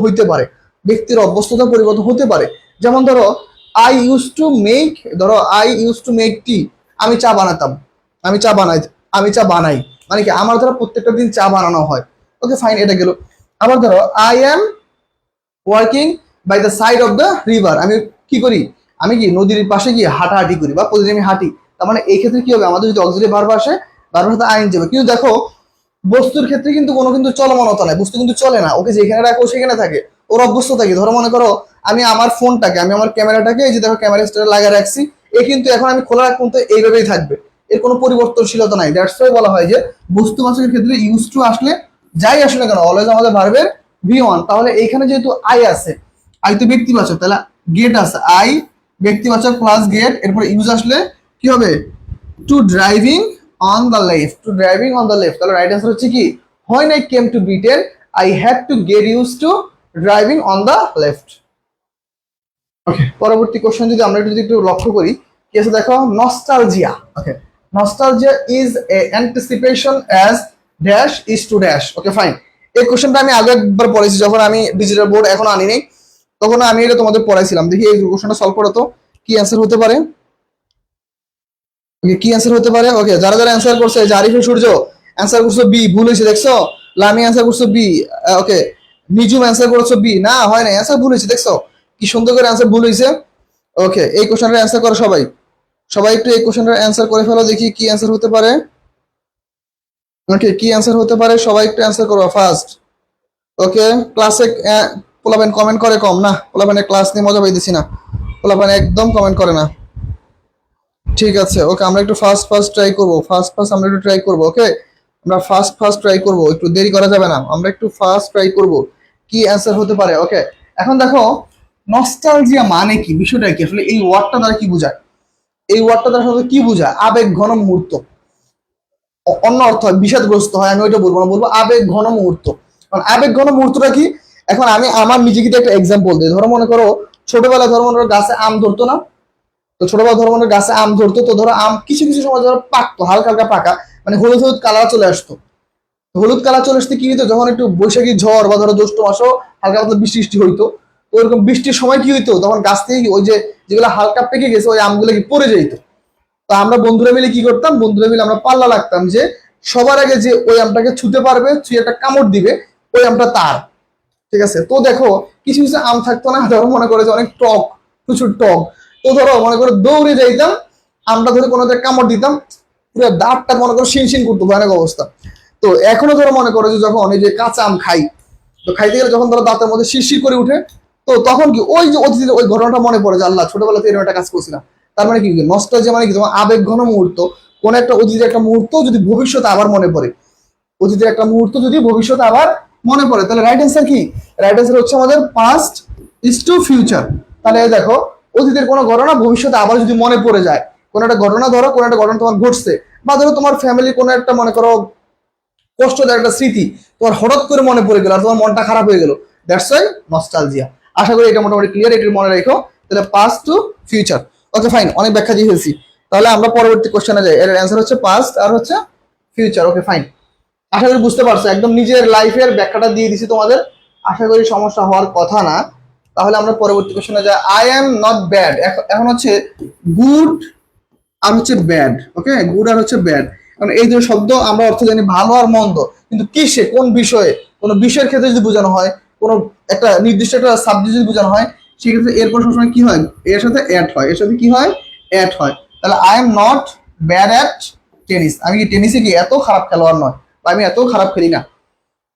হতে পারে। যেমন ধরো আই ইউজ টু মেক টি, আমি চা বানাতাম, আমি চা বানাই, মানে কি আমার দ্বারা প্রত্যেকটা দিন চা বানানো হয়। ওকে ফাইন, এটা গেল। আবার ধরো I am working by the side of the river, আমি কি করি, আমি কি নদীর পাশে গিয়ে হাঁটাহাঁটি করি বা প্রতিদিন আমি হাঁটি। তার মানে এই ক্ষেত্রে কি হবে, আমাদের যদি অক্সিলারি ভার্ব আসে, ভার্বের সাথে আইন যাবে। কিন্তু দেখো বস্তুর ক্ষেত্রে কিন্তু কোনো কিন্তু চলমানতা নাই, বস্তু কিন্তু চলে না, ওকে যেখানে রাখো সেখানে থাকে, ওর অভ্যস্ত থাকে। ধরো মনে করো আমি আমার ক্যামেরাটাকে, এই যে দেখো ক্যামেরা স্ট্যান্ডে লাগিয়ে রাখছি, এ কিন্তু এখন আমি খোলা রাখবো তো এইভাবেই থাকবে, এর কোনো পরিবর্তনশীলতা নাই। দ্যাটস ওয়াই বলা হয় যে বস্তুবাচকের ক্ষেত্রে ইউজ টু আসলে যাই আসে না কেন, অলওয়েজ আমাদের ভার্বের V1। তাহলে এইখানে যেহেতু আই আছে, আই তো ব্যক্তিবাচক, তাহলে গেট আছে, আই ব্যক্তিবাচক প্লাস গেট, এরপর ইউজ আসলে কি হবে, two driving on the left. তাহলে রাইট অ্যান্সার হচ্ছে কি, when I came to Britain I had to get used to driving on the left. ওকে, পরবর্তী কোশ্চেন যদি আমরা একটু লক্ষ্য করি, কি আছে দেখো, nostalgia. Okay, nostalgia is a anticipation as dash is to dash. Okay fine, এই কোশ্চেনটা আমি আগে একবার পড়েছি, যখন আমি ডিজিটাল বোর্ড এখন আনি নাই, তখন আমি এটা তোমাদের পড়াইছিলাম। দেখি এই কোশ্চেনটা সলভ করো তো, কি অ্যান্সার হতে পারে। ওকে, যারা অ্যান্সার করছে, যে আরিফুল সূর্য অ্যান্সার করছো বি, ভুল হয়েছে দেখছো। লামি অ্যান্সার করছো বি। ওকে, নিজুম অ্যান্সার করছো বি, না হয় না, অ্যান্সার ভুল হয়েছে দেখছো, কি সুন্দর করে অ্যান্সার ভুল হয়েছে। ওকে, এই কোশ্চেনটার অ্যান্সার করো সবাই একটু এই কোশ্চেনটার অ্যান্সার করে ফেলো, দেখি কি অ্যান্সার হতে পারে। ওকে, কি অ্যান্সার হতে পারে, সবাই একটু অ্যান্সার করো ফার্স্ট। ওকে, ক্লাসে পোলাবেন কমেন্ট করে কম না, পোলাবেনের ক্লাস নিয়ে মজা পাইতেছি না, পোলাবেন একদম কমেন্ট করে না। ঠিক আছে, ওকে, আমরা একটু ফার্স্ট ট্রাই করবো, আমরা একটু ট্রাই করবো। ওকে, আমরা ফার্স্ট ট্রাই করবো, একটু দেরি করা যাবে না, আমরা একটু ফার্স্ট ট্রাই করবো কি অ্যান্সার হতে পারে। ওকে, এখন দেখো নস্টালজিয়া মানে কি, বিষয়টা কি আসলে, এই ওয়ার্ডটা দ্বারা কি বোঝায়, আবেগ ঘন মুহূর্ত। অন্য অর্থ হয় বিষাদগ্রস্ত হয়, আমি ওইটা বলবো না, বলবো আবেগ ঘন মুহূর্ত। কারণ আবেগ ঘন মুহূর্তটা কি, এখন আমি আমার নিজেকে একটা এক্সাম্পল দিই। ধরো মনে করো ছোটবেলায় ধরো মনে করো গাছে আম ধরতো না, তো ছোটবেলা ধরো মনে গাছে আম ধরতো, তো ধরো আম কিছু সময় ধরো পাকতো, হালকা পাকা, মানে হলুদ কালার চলে আসতো। হলুদ কালার চলে আসতে কি হইতো, যখন একটু বৈশাখী ঝড় বা ধরো জ্যৈষ্ঠ মাসও হালকা পাতলা বৃষ্টি হইতো, তো ওরকম বৃষ্টির সময় কি হইতো, তখন গাছ থেকে ওই যে যেগুলো হালকা পেকে গেছে ওই আমগুলো কি পড়ে যেত। তো আমরা বন্ধুরা মিলে কি করতাম, আমরা পাল্লা লাগতাম যে সবার আগে যে ওই আমটাকে ছুতে পারবে, ছুঁয়ে একটা কামড় দিবে, ওই আমটা তার। ঠিক আছে, তো দেখো কিছু আম থাকতো না, ধরো মনে করে যে অনেক টক, প্রচুর টক, তো ধরো মনে করো দৌড়ে যাইতাম, আমরা ধরে কোনো কামড় দিতাম, পুরো দাঁতটা মনে করো শিন করতো, ভয়ানক অবস্থা। তো এখনো ধরো মনে করো যে যখন এই যে কাঁচা আম খাই, তো খাইতে গেলে যখন ধরো দাঁতের মধ্যে শিরশির করে উঠে, তো তখন কি ওই যে অতীতের ওই ঘটনাটা মনে পড়ে যে আল্লাহ ছোটবেলাতে এরকম একটা কাজ করছিলাম। তার মানে কি নস্টালজিয়া মানে কি তোমার আবেগ ঘন মুহূর্ত, কোন একটা অতীতের একটা মুহূর্ত যদি ভবিষ্যতে আবার মনে পড়ে, অতীতের একটা মুহূর্ত যদি ভবিষ্যতে আবার মনে পড়ে, তাহলে রাইট অ্যান্সার কি? রাইট অ্যান্সার হচ্ছে আমাদের পাস্ট ইজ টু ফিউচার। তাহলে দেখো অতীতের কোনো ঘটনা ভবিষ্যতে আবার যদি মনে পড়ে যায়, কোনো একটা ঘটনা ধরো, কোনো একটা ঘটনা তোমার ঘটছে, বা ধরো তোমার ফ্যামিলি কোনো একটা মনে করো কষ্টদায়ক একটা স্মৃতি তোমার হঠাৎ করে মনে পড়ে গেল আর তোমার মনটা খারাপ হয়ে গেল, দ্যাটস ওয়াই নস্টালজিয়া। আশা করি এটা মোটামুটি ক্লিয়ার, এটির মনে রেখো। তাহলে past to future. Okay fine, অনেক ব্যাখ্যা দিয়ে ফেলছি। তাহলে আমরা পরবর্তী কোশ্চেনে যাই। এর অ্যান্সার হচ্ছে পাস্ট আর হচ্ছে ফিউচার। ওকে ফাইন, আশা করি বুঝতে পারছো, একদম নিজের লাইফের ব্যাখ্যাটা দিয়ে দিছি তোমাদের, আশা করি সমস্যা হওয়ার কথা না। তাহলে আমরা পরবর্তী কোশ্চেনে যাই। আই এম নট ব্যাড, এখন হচ্ছে গুড আর হচ্ছে ব্যাড। ওকে, গুড আর হচ্ছে ব্যাড, কারণ এই দুটো শব্দ আমরা অর্থ জানি ভালো আর মন্দ, কিন্তু কিসে কোন বিষয়ে, কোনো বিষয়ের ক্ষেত্রে যদি বোঝানো হয়, কোনো একটা নির্দিষ্ট একটা সাবজেক্ট যদি বোঝানো হয়, সেক্ষেত্রে এরপর সবসময় কি হয়, এর সাথে অ্যাড হয়, এর সাথে কি হয়, অ্যাড হয়। তাহলে I am not bad at tennis, আমি কি টেনিসে কি এত খারাপ খেলোয়াড় নয়, বা আমি এত খারাপ খেলি না।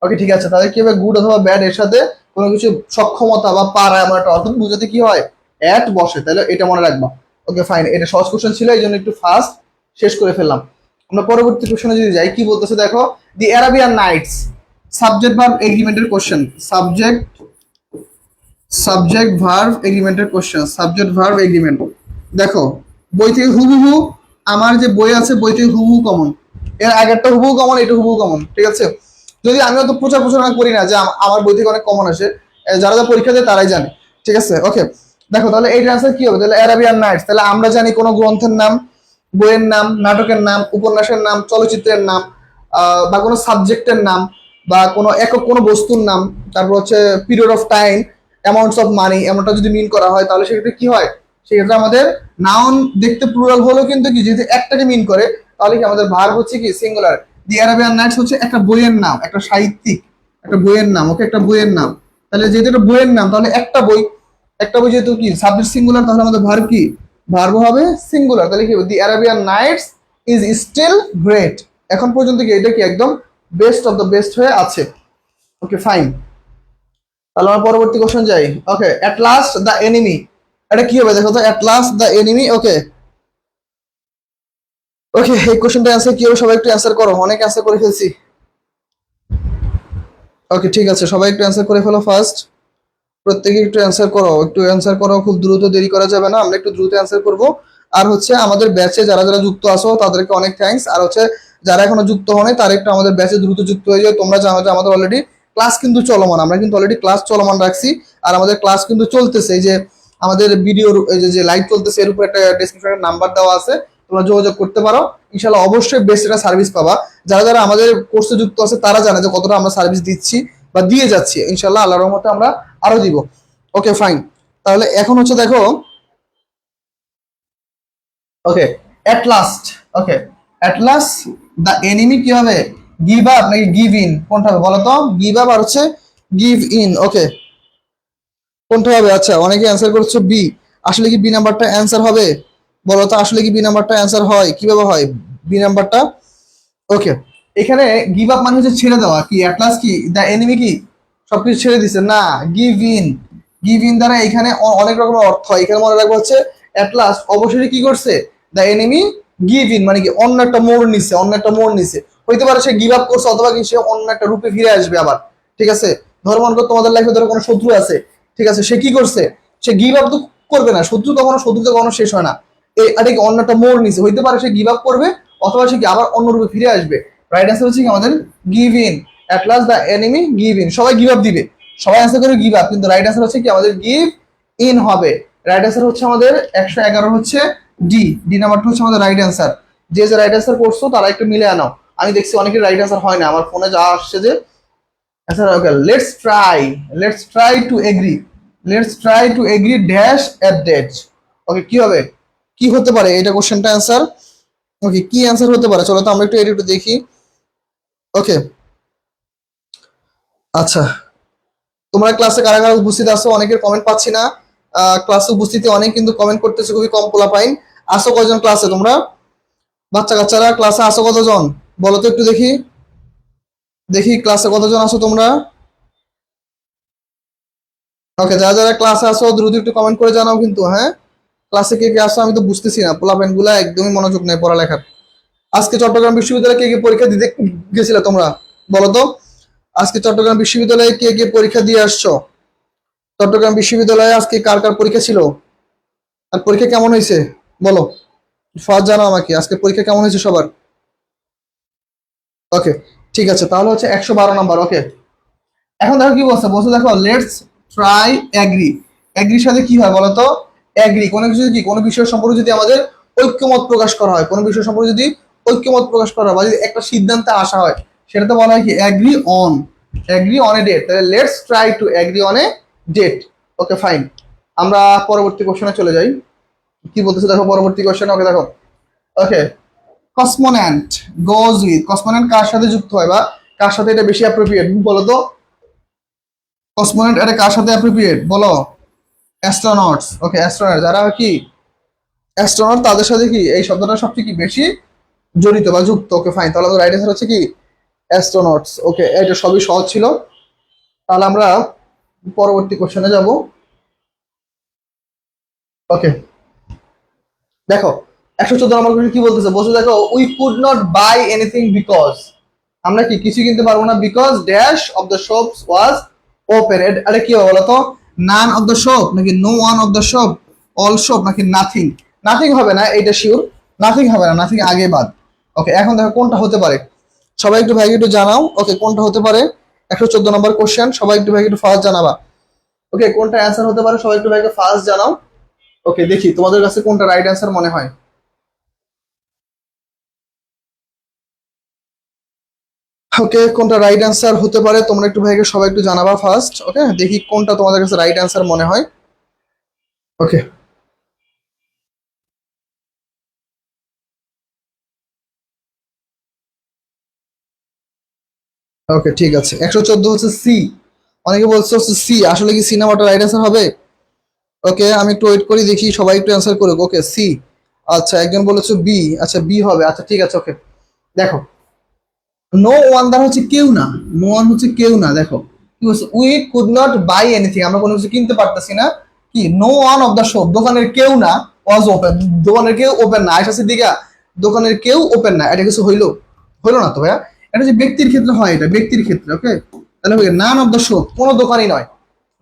ওকে ঠিক আছে, তাহলে কি হবে, গুড অথবা ব্যাড এর সাথে কোনো কিছু সক্ষমতা বা পারা এমন একটা অর্থ বুঝাতে কি হয়, অ্যাট বসে। তাহলে এটা মনে রাখবা। ওকে ফাইন, এটা সহজ কোশ্চেন ছিল, এই জন্য একটু ফাস্ট শেষ করে ফেললাম। আমরা পরবর্তী কোশ্চেনে যদি যাই, কি বলতেছে দেখো, the Arabian Nights, subject verb এগ্রিমেন্টের কোশ্চেন, সাবজেক্ট ভার্ব এগ্রিমেন্টের কোশ্চেন, সাবজেক্ট ভার্ব এগ্রিমেন্ট। দেখো বই থেকে হুবহু, আমার যে বই আছে বই থেকে হুবহু কমন, এর আগেরটা হুবহু কমন, এটা হুবহু কমন, ঠিক আছে। যদি আমি অত প্রচার প্রচারণা করি না যে আমার বই থেকে অনেক কমন আসে, যারা যা পরীক্ষা দেয় তারাই জানে, ঠিক আছে। ওকে দেখো, তাহলে এইটার আনসার কি হবে, তাহলে অ্যারাবিয়ান নাইটস। তাহলে আমরা জানি কোনো গ্রন্থের নাম, বইয়ের নাম, নাটকের নাম, উপন্যাসের নাম, চলচ্চিত্রের নাম, বা কোনো সাবজেক্টের নাম, বা কোনো একক কোনো বস্তুর নাম, তারপর হচ্ছে period of time, amounts of money, এমনটা যদি মিন করা হয়, তাহলে সেক্ষেত্রে কি হয়, সেক্ষেত্রে আমাদের নাউন দেখতে প্লুরাল হলেও কিন্তু কি যদি একটাকে মিন করে, তাহলে কি আমাদের ভার্ব হচ্ছে কি সিঙ্গুলার। দি অ্যারাবিয়ান নাইটস হচ্ছে একটা বইয়ের নাম, একটা সাহিত্যিক একটা বইয়ের নাম। ওকে, একটা বইয়ের নাম। তাহলে যেহেতু একটা বইয়ের নাম, তাহলে একটা বই, একটা বই যেহেতু কি সাবজেক্ট সিঙ্গুলার, তাহলে আমাদের ভার্ব কি, ভার্ব হবে সিঙ্গুলার। তাহলে কি the Arabian Nights is still great, এখন পর্যন্ত কি এটা কি একদম বেস্ট অফ দ্য বেস্ট হয়ে আছে। ওকে ফাইন, তাহলে আমরা পরবর্তী কোশ্চেন যাই। ওকে, অ্যাট লাস্ট দ্য এনিমি, এটা কি হবে দেখো তো, অ্যাট লাস্ট দ্য এনিমি। ওকে ওকে, এই কোশ্চেনটা অ্যান্সার কি হবে, সবাই একটু অ্যান্সার করো, অনেক অ্যান্সার করে ফেলছি। ওকে ঠিক আছে, সবাই একটু অ্যান্সার করে ফেলো ফার্স্ট, প্রত্যেকে একটু অ্যান্সার করো, একটু অ্যান্সার করো, খুব দ্রুত, দেরি করা যাবে না, আমরা একটু দ্রুত অ্যান্সার করব। আর হচ্ছে আমাদের ব্যাচে যারা যারা যুক্ত আছো তাদেরকে অনেক থ্যাঙ্কস, আর হচ্ছে যারা এখনো যুক্ত হয়নি তারা একটু আমাদের ব্যাচে দ্রুত যুক্ত হয়ে যায়। তোমরা জানো যে আমাদের অলরেডি ক্লাস কিন্তু চলমান, আমরা কিন্তু অলরেডি ক্লাস চলমান রাখছি, আর আমাদের ক্লাস কিন্তু চলতেছে। এই যে আমাদের ভিডিওর যে লাইভ চলতেছে, এর উপর একটা ডেসক্রিপশনের নাম্বার দেওয়া আছে, তোমরা যোগাযোগ করতে পারো, ইনশাল্লাহ অবশ্যই বেস্ট একটা সার্ভিস পাবা। যারা যারা আমাদের কোর্সে যুক্ত আছে তারা জানে যে কতটা আমরা সার্ভিস দিচ্ছি বা দিয়ে যাচ্ছি, ইনশাল্লাহ আল্লাহর রহমতে আমরা আরো দিব। ওকে ফাইন, তাহলে এখন হচ্ছে দেখো, okay at last, okay at last the enemy কি হবে, গিভ আপ নাকি গিভ ইন, কোনটা হবে বলো তো, গিভ আপ আর হচ্ছে গিভ ইন। ওকে কোনটা হবে, আচ্ছা অনেকে অ্যান্সার করছে বি, আসলে কি বি নাম্বারটা অ্যান্সার হবে, বলো তো আসলে কি বি নাম্বারটা অ্যান্সার হয়, কিভাবে হয় বি নাম্বারটা। ওকে, এখানে গিভ আপ মানে হচ্ছে ছেড়ে দেওয়া, কি অ্যাট লাস্ট কি দ্য এনিমি কি সবকিছু ছেড়ে দিছে না, গিভ ইন, গিভ ইন দ্বারা এখানে অনেক রকমের অর্থ হয়, এখানে মনে রাখবো হচ্ছে অ্যাট লাস্ট অবশ্যই কি করছে, দ্য এনিমি গিভ ইন মানে কি অন্য একটা মোড় নিছে, অন্য একটা মোড় নিছে, হইতে পারে সে গিভ আপ করছে, অথবা কি সে অন্য একটা রূপে ফিরে আসবে আবার, ঠিক আছে। ধরো মনে করো তোমাদের লাইফে ধরো কোনো শত্রু আছে, ঠিক আছে, সে কি করছে, সে গিভ আপ তো করবে না, শত্রু তো কখনো শেষ হয় না, এই এটা কি অন্য একটা মোড় নিছে, হইতে পারে সে গিভ আপ করবে, অথবা সে কি আবার অন্য রূপে ফিরে আসবে। রাইট অ্যান্সার হচ্ছে কি আমাদের give in, at last the enemy give in, সবাই গিভ আপ দিবে, সবাই অ্যান্সার করে গিভ আপ, কিন্তু রাইট অ্যান্সার হচ্ছে কি আমাদের গিভ ইন হবে। রাইট অ্যান্সার হচ্ছে আমাদের 111 হচ্ছে ডি, ডি নাম্বারটা হচ্ছে আমাদের রাইট অ্যান্সার। যে যে রাইট অ্যান্সার করছো তারা একটু মিলে আনাও, আমি দেখছি অনেকের রাইট অ্যান্সার হয় না, আমার ফোনে যা আসছে যে আচ্ছা। Okay, let's try to agree, let's try to agree dash at date. Okay কি হবে, কি হতে পারে এটা কোশ্চেনটা অ্যান্সার। ওকে কি অ্যান্সার হতে পারে, চলো তো আমরা একটু একটু দেখি। ওকে আচ্ছা, তোমরা ক্লাসে কারা কারা উপস্থিত আছো, অনেকের কমেন্ট পাচ্ছি না, ক্লাসে উপস্থিতি অনেক কিন্তু কমেন্ট করতেছে খুবই কম, পোলাপাইন। আসো কয়জন ক্লাসে তোমরা, বাচ্চা কাচ্চারা ক্লাসে আসো কতজন বলো তো একটু দেখি। দেখি ক্লাসে কতজন আছো তোমরা? ওকে, যারা যারা ক্লাসে আসো দ্রুত একটু কমেন্ট করে জানাও কিন্তু, হ্যাঁ। ক্লাসে কে কে আসো আমি তো বুঝতেছি না, পোলাপেন গুলা একদমই মনোযোগ নেই পড়ালেখার। আজকে চট্টগ্রাম বিশ্ববিদ্যালয়ে কে কে পরীক্ষা দিতে গেছিলে তোমরা, বলো তো? আজকে চট্টগ্রাম বিশ্ববিদ্যালয়ে কে কে পরীক্ষা দিয়ে আসছো? চট্টগ্রাম বিশ্ববিদ্যালয়ে আজকে কার কার পরীক্ষা ছিল, আর পরীক্ষা কেমন হয়েছে বলো? ফার্স্ট জানাও আমাকে, আজকে পরীক্ষা কেমন হয়েছে সবার। ওকে, ঠিক আছে, তাহলে হচ্ছে 112 নাম্বার। ওকে, এখন দেখো কি বলছে, বলছে দেখো লেটস ট্রাই অ্যাগ্রি। অ্যাগ্রির সাথে কি হয় বলো তো? অ্যাগ্রি কোনো কিছু, কি কোনো বিষয় সম্পর্কে যদি আমাদের ঐক্যমত প্রকাশ করা হয়, কোনো বিষয় সম্পর্কে যদি ঐক্যমত প্রকাশ করা হয় বা যদি একটা সিদ্ধান্তে আসা হয়, সেটাতে বলা হয় কি agree on. Agree on a date, তাহলে let's try to agree on a date. Okay fine, আমরা পরবর্তী কোশ্চেনে চলে যাই। কি বলতেছে দেখো পরবর্তী কোশ্চেন। ওকে দেখো, ওকে, কসমোন্যান্ট গোজ উইথ, কসমোন্যান্ট কার সাথে যুক্ত হয় বা কার সাথে এটা বেশি অ্যাপ্রোপ্রিয়েট বলো তো? কসমোনেট এটা কার সাথে অ্যাপ্রোপ্রিয়েট বলো? অ্যাস্ট্রোনটস। ওকে, অ্যাস্ট্রোনট যারা কি অ্যাস্ট্রোনট তাদের সাথে কি এই শব্দটা সবচেয়ে কি বেশি জড়িত বা যুক্ত। ওকে ফাইন, তাহলে আমাদের রাইট অ্যান্সার হচ্ছে কি অ্যাস্ট্রোনটস। ওকে, এটা সবই সহজ ছিল। তাহলে আমরা পরবর্তী কোশ্চেনে যাব। ওকে, দেখো 114 নম্বর কোশ্চেন কি বলতেছে, বলছে দেখো we could not buy anything because, আমরা কি কিছু কিনতে পারবো না because dash of the shops was open. এটা কি হবে বলতো? নান অফ দ্য শপ নাকি no one of the shop, all shop নাকি নাথিং? নাথিং হবে না, এইটা শিওর। নাথিং হবে না, নাথিং আগে বাদ। ওকে, এখন দেখো কোনটা হতে পারে, সবাই একটু ভাই একটু জানাও। ওকে, কোনটা হতে পারে? 114 নম্বর কোশ্চেন, সবাই একটু ভাই একটু ফার্স্ট জানাবা। ওকে, কোনটা অ্যান্সার হতে পারে সবাই একটু ভাইকে ফার্স্ট জানাও। ওকে, দেখি তোমাদের কাছে কোনটা রাইট অ্যান্সার মনে হয়। ওকে, কোনটা রাইট অ্যান্সার হতে পারে তোমরা একটু ভাইকে সবাই একটু জানাবা ফার্স্ট। ওকে, দেখি কোনটা তোমাদের কাছে রাইট অ্যান্সার মনে হয়। ওকে, ওকে, ঠিক আছে, 114 হচ্ছে সি। অনেকে বলছে হচ্ছে সি, আসলে কি সিনেমাটা রাইট অ্যান্সার হবে? ওকে, আমি একটু ওয়েট করি, দেখি সবাই একটু অ্যান্সার করুক। ওকে, সি। আচ্ছা, একজন বলেছে বি, আচ্ছা বি হবে, আচ্ছা ঠিক আছে। ওকে, দেখো নো ওয়ান দ্বারা হচ্ছে কেউ না, নো ওয়ান হচ্ছে কেউ না। দেখো কি বলছে, we could not buy anything, আমরা কোনো কিছু কিনতে পারতেছি না। কি no one of the shop, দোকানের কেউ না, ওয়াজ ওপেন, দোকানের কেউ ওপেন না। আয়সা সিদ্দিকা, দোকানের কেউ ওপেন না, এটা কিছু হইলো? হইলো না তো ভাইয়া। এটা যে ব্যক্তির ক্ষেত্রে হয়, এটা ব্যক্তির ক্ষেত্রে। ওকে, তাহলে নান অফ দ্য শপ, কোনো দোকানই নয়।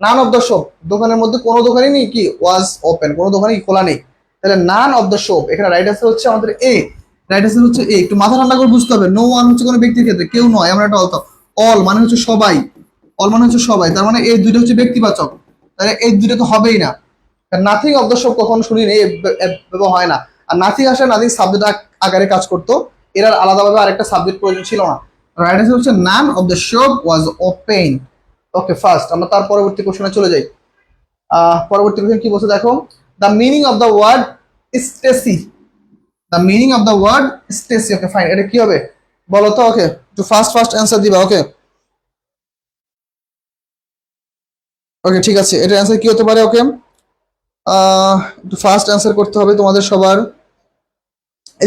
নান অফ দ্য শপ, দোকানের মধ্যে কোনো দোকানই নেই কি ওয়াজ ওপেন, কোনো দোকানই খোলা নেই। তাহলে নান অফ দ্য শপ, এখানে রাইট আনসার হচ্ছে আমাদের এ। রাইট আনসার হচ্ছে এ, একটু মাথা ঠান্ডা করে বুঝতে হবে। নো ওয়ান হচ্ছে কোনো ব্যক্তির ক্ষেত্রে, কেউ নয়, আমরা একটা অল, অল মানে হচ্ছে সবাই, অল মানে হচ্ছে সবাই, তার মানে এই দুইটা হচ্ছে ব্যক্তিবাচক, তাহলে এই দুইটা তো হবেই না। নাথিং অফ দ্য শপ কখনো শুনি নেই, ব্যবহার হয় না। আর নাথিং আসলে নাথিং সাবজেক্ট আকারে কাজ করতো, এর আর আলাদাভাবে আরেকটা সাবজেক্ট প্রয়োজন ছিল না। রাইট আনসার হচ্ছে নান of the shop was open. Okay first, আমরা তার পরবর্তী কোশ্চেনে চলে যাই। পরবর্তী কোশ্চেন কি বলছে দেখো, the meaning of the word stacy, the meaning of the word stacy. Okay fine, এটা কি হবে বলো তো? ওকে, একটু ফার্স্ট ফার্স্ট অ্যান্সার দিবা। ওকে, ওকে, ঠিক আছে, এটার অ্যান্সার কি হতে পারে? ওকে, একটু ফার্স্ট অ্যান্সার করতে হবে তোমাদের সবার।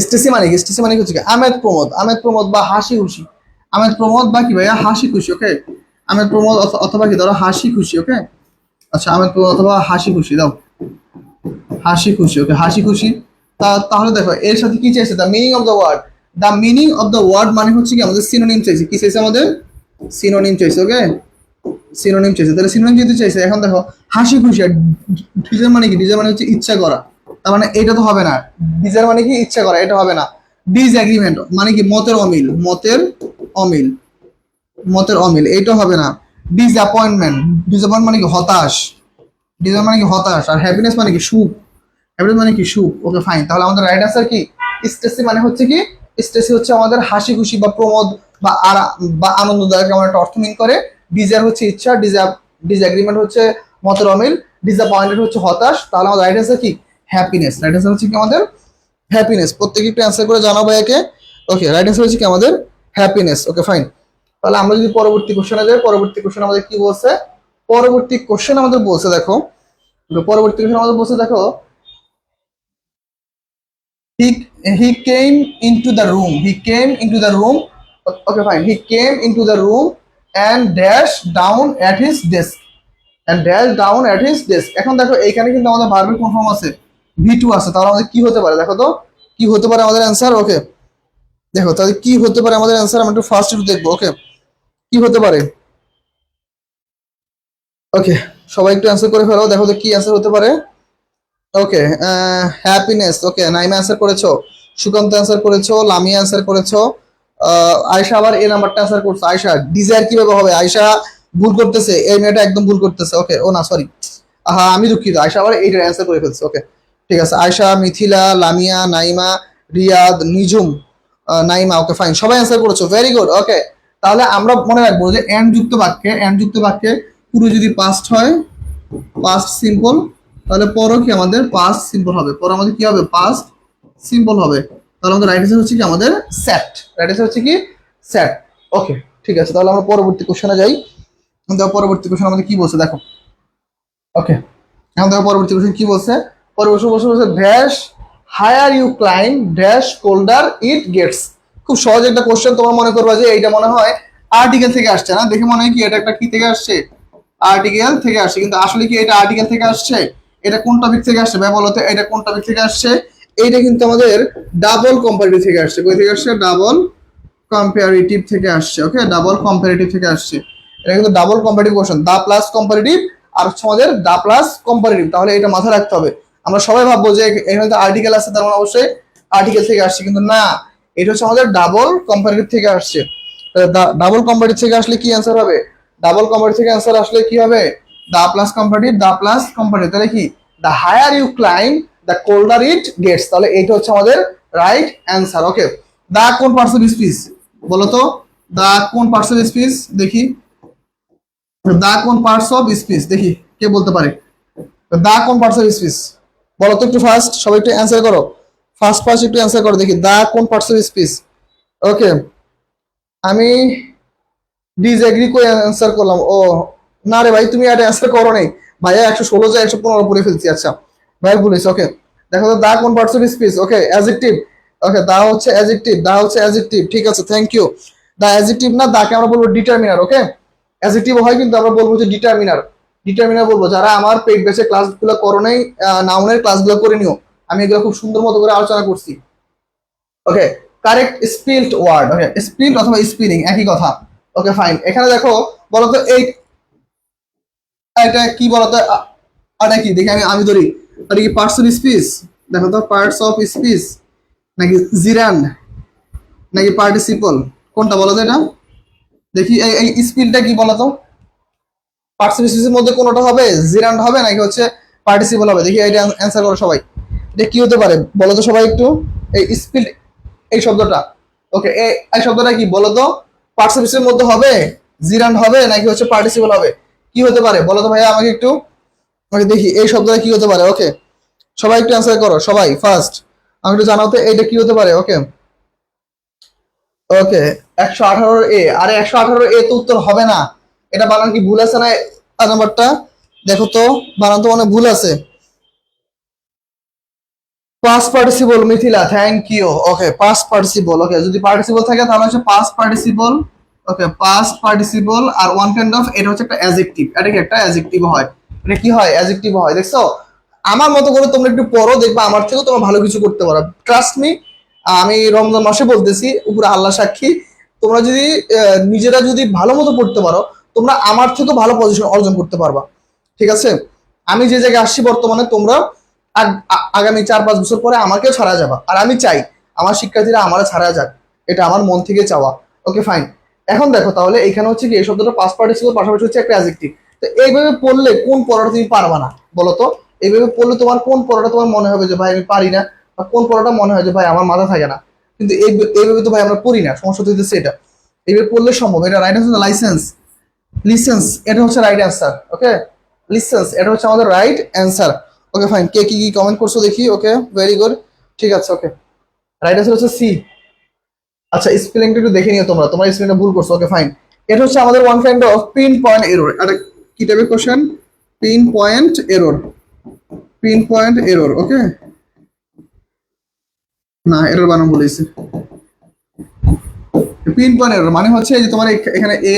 স্টেসি মানে কি? স্টেসি মানে কি হচ্ছে কি আমেদ প্রমোদ, আমেদ প্রমোদ বা হাসি খুশি। আমেদ প্রমোদ বা কি ভাইয়া হাসি খুশি। ওকে, আমেদ প্রমোদ অথবা কি ধরো হাসি খুশি। ওকে, আচ্ছা আমেদ প্রমোদ অথবা হাসি খুশি দাও, হাসি খুশি। ওকে, হাসি খুশি। তাহলে দেখো এর সাথে কি চাইছে, the meaning of the word. The meaning of the word মানে হচ্ছে কি আমাদের সিনোনিম চাইছে। কি চাইছে আমাদের? সিনোনিম চাইছে। ওকে, সিনোনিম চাইছে, তাহলে সিনোনিম যদি চাইছে, এখন দেখো হাসি খুশি আর ডিজার মানে কি? ডিজার মানে হচ্ছে ইচ্ছা করা, তার মানে এটা তো হবে না। ডিজার মানে কি ইচ্ছা করা, এটা হবে না। ডিস এগ্রিমেন্ট মানে কি মতের অমিল, মতের অমিল, মতের অমিল, এইটা হবে না। ডিসঅ্যাপয়েন্টমেন্ট, ডিসঅ্যাপয়েন্ট মানে কি হতাশ, ডিজার মানে কি হতাশ। আর হ্যাপিনেস মানে কি সুখ, হ্যাপিনেস মানে কি সুখ। ওকে ফাইন, তাহলে আমাদের রাইট আনসার কি স্টেসি মানে হচ্ছে কি, স্টেসি হচ্ছে আমাদের হাসি খুশি বা প্রমোদ বা বা আনন্দদায়ক এমন একটা অর্থ মিন করে। ডিজার হচ্ছে ইচ্ছা, ডিসএগ্রিমেন্ট হচ্ছে মতের অমিল, ডিসঅ্যাপয়েন্টেড হচ্ছে হতাশ। তাহলে আমাদের রাইট আনসার কি হ্যাপিনেস। রাইট আনসার হচ্ছে কি আমাদের হ্যাপিনেস। প্রত্যেকে একটু অ্যান্সার করে জানাবো একে। ওকে, রাইট আনসার হচ্ছে কি আমাদের হ্যাপিনেস। ওকে ফাইন, তাহলে আমরা যদি পরবর্তী কোশ্চেনে যাই, পরবর্তী কোশ্চেন আমাদের কি বলছে? পরবর্তী কোশ্চেন আমাদের বলছে দেখো, পরবর্তী কোশ্চেন আমাদের বলছে দেখো, he he came into the room, he came into the room okay fine, he came into the room and dash down at his desk, and dash down at his desk. এখন দেখো এইখানে কিন্তু আমাদের ভার্বের কোন ফর্ম আছে, ভি2 আছে, তাহলে আমাদের কি হতে পারে, দেখো তো কি হতে পারে আমাদের অ্যান্সার। ওকে দেখো তাহলে কি হতে পারে আমাদের অ্যান্সার, আমরা একটু ফার্স্ট একটু দেখবো। ওকে কি হতে পারে, ওকে সবাই একটু অ্যান্সার করে ফেলো, দেখো তো কি অ্যান্সার হতে পারে। ওকে হ্যাপিনেস, ওকে নাইমা অ্যান্সার করেছো, সুকান্ত অ্যান্সার করেছো, লামিয়া অ্যান্সার করেছো, আয়শা আবার এ নাম্বারটা অ্যান্সার করছো। আয়শা ডিজায়ার কিভাবে হবে, আয়শা ভুল করতেছে, এই মেয়েটা একদম ভুল করতেছে। ওকে ও না সরি, হ্যাঁ আমি দুঃখিত, আয়শা আবার এইটার অ্যান্সার করে ফেলছে। ওকে ঠিক আছে, আয়শা, মিথিলা, লামিয়া, নাইমা, রিয়াদ, নিঝুম, নাইমা, ওকে ফাইন সবাই অ্যান্সার করেছো, ভেরি গুড। ওকে তাহলে আমরা মনে রাখবো যে এন্ড যুক্ত বাক্যে পুরো যদি পাস্ট হয়, পাস্ট সিম্পল, তাহলে পরও কি আমাদের পাস্ট সিম্পল হবে, পর আমাদের কি হবে, পাস্ট সিম্পল হবে। তাহলে আমাদের রাইট অ্যান্সার হচ্ছে কি আমাদের সেট, রাইট অ্যান্সার হচ্ছে কি সেট। ওকে ঠিক আছে, তাহলে আমরা পরবর্তী কোশ্চেনে যাই। দেখো পরবর্তী কোশ্চেন আমাদের কি বলছে দেখো। ওকে এখন দেখো পরবর্তী কোশ্চেন কি বলছে, পরবর্তী কোশ্চেন বলছে dash higher you climb dash colder it gets. খুব সহজ একটা কোশ্চেন, তোমরা মনে করবা যে এইটা মনে হয় আর্টিকেল থেকে আসছে না, দেখে মনে হয় কি এটা একটা কি থেকে আসছে, আর্টিকেল থেকে আসছে, কিন্তু আসলে কি এটা আর্টিকেল থেকে আসছে, এটা কোন টপিক থেকে আসছে ভাই বলতো, এটা কোন টপিক থেকে আসছে, এইটা কিন্তু আমাদের ডাবল কম্পারেটিভ থেকে আসছে। কই থেকে আসছে, ডাবল কম্পারেটিভ থেকে আসছে। ওকে ডাবল কম্পারেটিভ থেকে আসছে, এটা কিন্তু double comparative question, the plus comparative আর হচ্ছে আমাদের দা প্লাস কম্পারেটিভ, তাহলে এটা মাথায় রাখতে হবে। আমরা সবাই ভাববো যে এখানে তো আর্টিকেল আছে, তার মানে অবশ্যই আর্টিকেল থেকে আসছে, কিন্তু না, এটা হচ্ছে আমাদের ডাবল কম্পারেটিভ থেকে আসছে। ডাবল কম্পারেটিভ থেকে আসলে কি অ্যান্সার হবে, ডাবল কম্পারেটিভ থেকে অ্যান্সার আসলে কি হবে, the plus comparative, the plus comparative, তাহলে কি the higher you climb the colder it gets, তাহলে এইটা হচ্ছে আমাদের রাইট অ্যান্সার। ওকে দা কোন পার্টস অফ স্পিচ বলো তো, দা কোন পার্টস অফ স্পিচ দেখি, দা কোন পার্টস অফ স্পিচ দেখি কে বলতে পারে, দা কোন পার্টস অফ স্পিচ বলো তো একটু ফার্স্ট, সবাই একটু অ্যান্সার করো, ফার্স্ট ফার্স্ট একটু অ্যান্সার করো দেখি, দা কোন পার্টস অফ স্পিচ। ওকে আমি ডিসএগ্রি করে অ্যান্সার করলাম, ও না রে ভাই তুমি এটা অ্যান্সার করো নাই ভাইয়া, 116 যায় 115 পড়ে ফেলছি। আচ্ছা ভাই বলেছি। ওকে দেখো তো দা কোন parts of speech, okay adjective, okay the হচ্ছে অ্যাডজেক্টিভ, দা হচ্ছে অ্যাডজেক্টিভ, ঠিক আছে থ্যাংক ইউ। দা অ্যাডজেক্টিভ না, দাকে আমরা বলবো ডিটারমিনার। ওকে অ্যাডজেক্টিভ হয় কিন্তু আমরা বলবো যে ডিটারমিনার, ডিটারমিনার বলবো। যারা আমার পেইড ব্যাচে ক্লাসগুলো করো নাই, নাউনের ক্লাসগুলো করে নিও, আমি এগুলো খুব সুন্দর মতো করে আলোচনা করছি। ওকে কারেক্ট স্পিল্ড ওয়ার্ড, ওকে স্পিল্ড অথবা স্পিলিং একই কথা। ওকে ফাইন, এখানে দেখো বলতো এই এটা কি বলতো, এটা কি দেখি, আমি ধরি, এটা কি পার্টস অফ স্পিচ, দেখো তো পার্টস অফ স্পিচ নাকি জিরান্ড নাকি পার্টিসিপল, কোনটা বলো তো এটা দেখি, এই স্পিলটা কি বলতো, পার্টস অফ স্পিচের মধ্যে কোনটা হবে, জিরান্ড হবে নাকি হচ্ছে পার্টিসিপল হবে, দেখি এটা অ্যান্সার করো সবাই, এটা কি হতে পারে বলো তো সবাই একটু, এই স্পিল এই শব্দটা, ওকে এই শব্দটা কি বলতো, পার্টস অফ স্পিচের মধ্যে হবে, জিরান্ড হবে নাকি হচ্ছে পার্টিসিপল হবে, কি হতে পারে বলো তো ভাইয়া আমাকে একটু, ওকে দেখি এই শব্দটা কি হতে পারে। ওকে সবাই একটু অ্যান্সার করো, সবাই ফার্স্ট আমাকে একটু জানাও তো এইটা কি হতে পারে। ওকে ওকে 118 এ, আরে 118 এ তো উত্তর হবে না, এটা বানান কি ভুল আছে না, নাম্বারটা দেখো তো, বানান তো অনেক ভুল আছে। Past participle Mithila, thank you. Okay past participle, okay যদি পার্টিসিপল থাকে তাহলে হচ্ছে past participle. Okay past participle আর ওয়ান কাইন্ড অফ, এটা হচ্ছে একটা অ্যাডজেক্টিভ, এটা কি একটা অ্যাডজেক্টিভ হয়, এটা কি হয় অ্যাডজেক্টিভ হয়, দেখছো আমার মতো করে তোমরা একটু পড়ো, দেখবা আমার থেকেও তোমরা ভালো কিছু করতে পারো, ট্রাস্ট মি। আমি রমজান মাসে বলতেছি, উপরে আল্লাহ সাক্ষী, তোমরা যদি নিজেরা যদি ভালো মতো পড়তে পারো, তোমরা আমার থেকেও ভালো পজিশন অর্জন করতে পারবা, ঠিক আছে। আমি যে জায়গায় আসছি বর্তমানে, তোমরা আগামী 4-5 বছর পরে আমাকেও ছাড়া যাবা, আর আমি চাই আমার শিক্ষার্থীরা আমারও ছাড়া যাক, এটা আমার মন থেকে চাওয়া। ওকে ফাইন, এখন দেখো তাহলে এখানে হচ্ছে কি এই শব্দটা পাস্ট পার্টিসিপল পাশাপাশি হচ্ছে একটা অ্যাডজেক্টিভ, তো এইভাবে পড়লে কোন পড়াটা তুমি পারবা না বলো তো, এইভাবে পড়লে তোমার কোন পড়াটা তোমার মনে হবে যে ভাই আমি পারি না, বা কোন পড়াটা মনে হয় যে ভাই আমার মাথা থাকে না, কিন্তু এইভাবে তো ভাই আমরা পড়ি না, সমস্যা তো হচ্ছে এটা, এইভাবে পড়লে সম্ভব। এটা রাইট আনসার লাইসেন্স, লিসেন্স এটা হচ্ছে রাইট অ্যান্সার। ওকে লিসেন্স এটা হচ্ছে আমাদের রাইট অ্যান্সার। ওকে ফাইন, কে কি কি কমেন্ট করছো দেখি, ওকে ভেরি গুড, ঠিক আছে। ওকে রাইট অ্যান্সার হচ্ছে সি। আচ্ছা স্পেলিংটা একটু দেখে নিও তোমরা, তোমার স্পেলিংটা ভুল করছো। ওকে ফাইন, এটা হচ্ছে আমাদের one kind of pinpoint error, এটা কি টাইপের question, pinpoint error, pinpoint error. Okay না এরর বানান বলেছি, পিন পয়েন্ট এরর মানে হচ্ছে এই যে তোমার এখানে এ,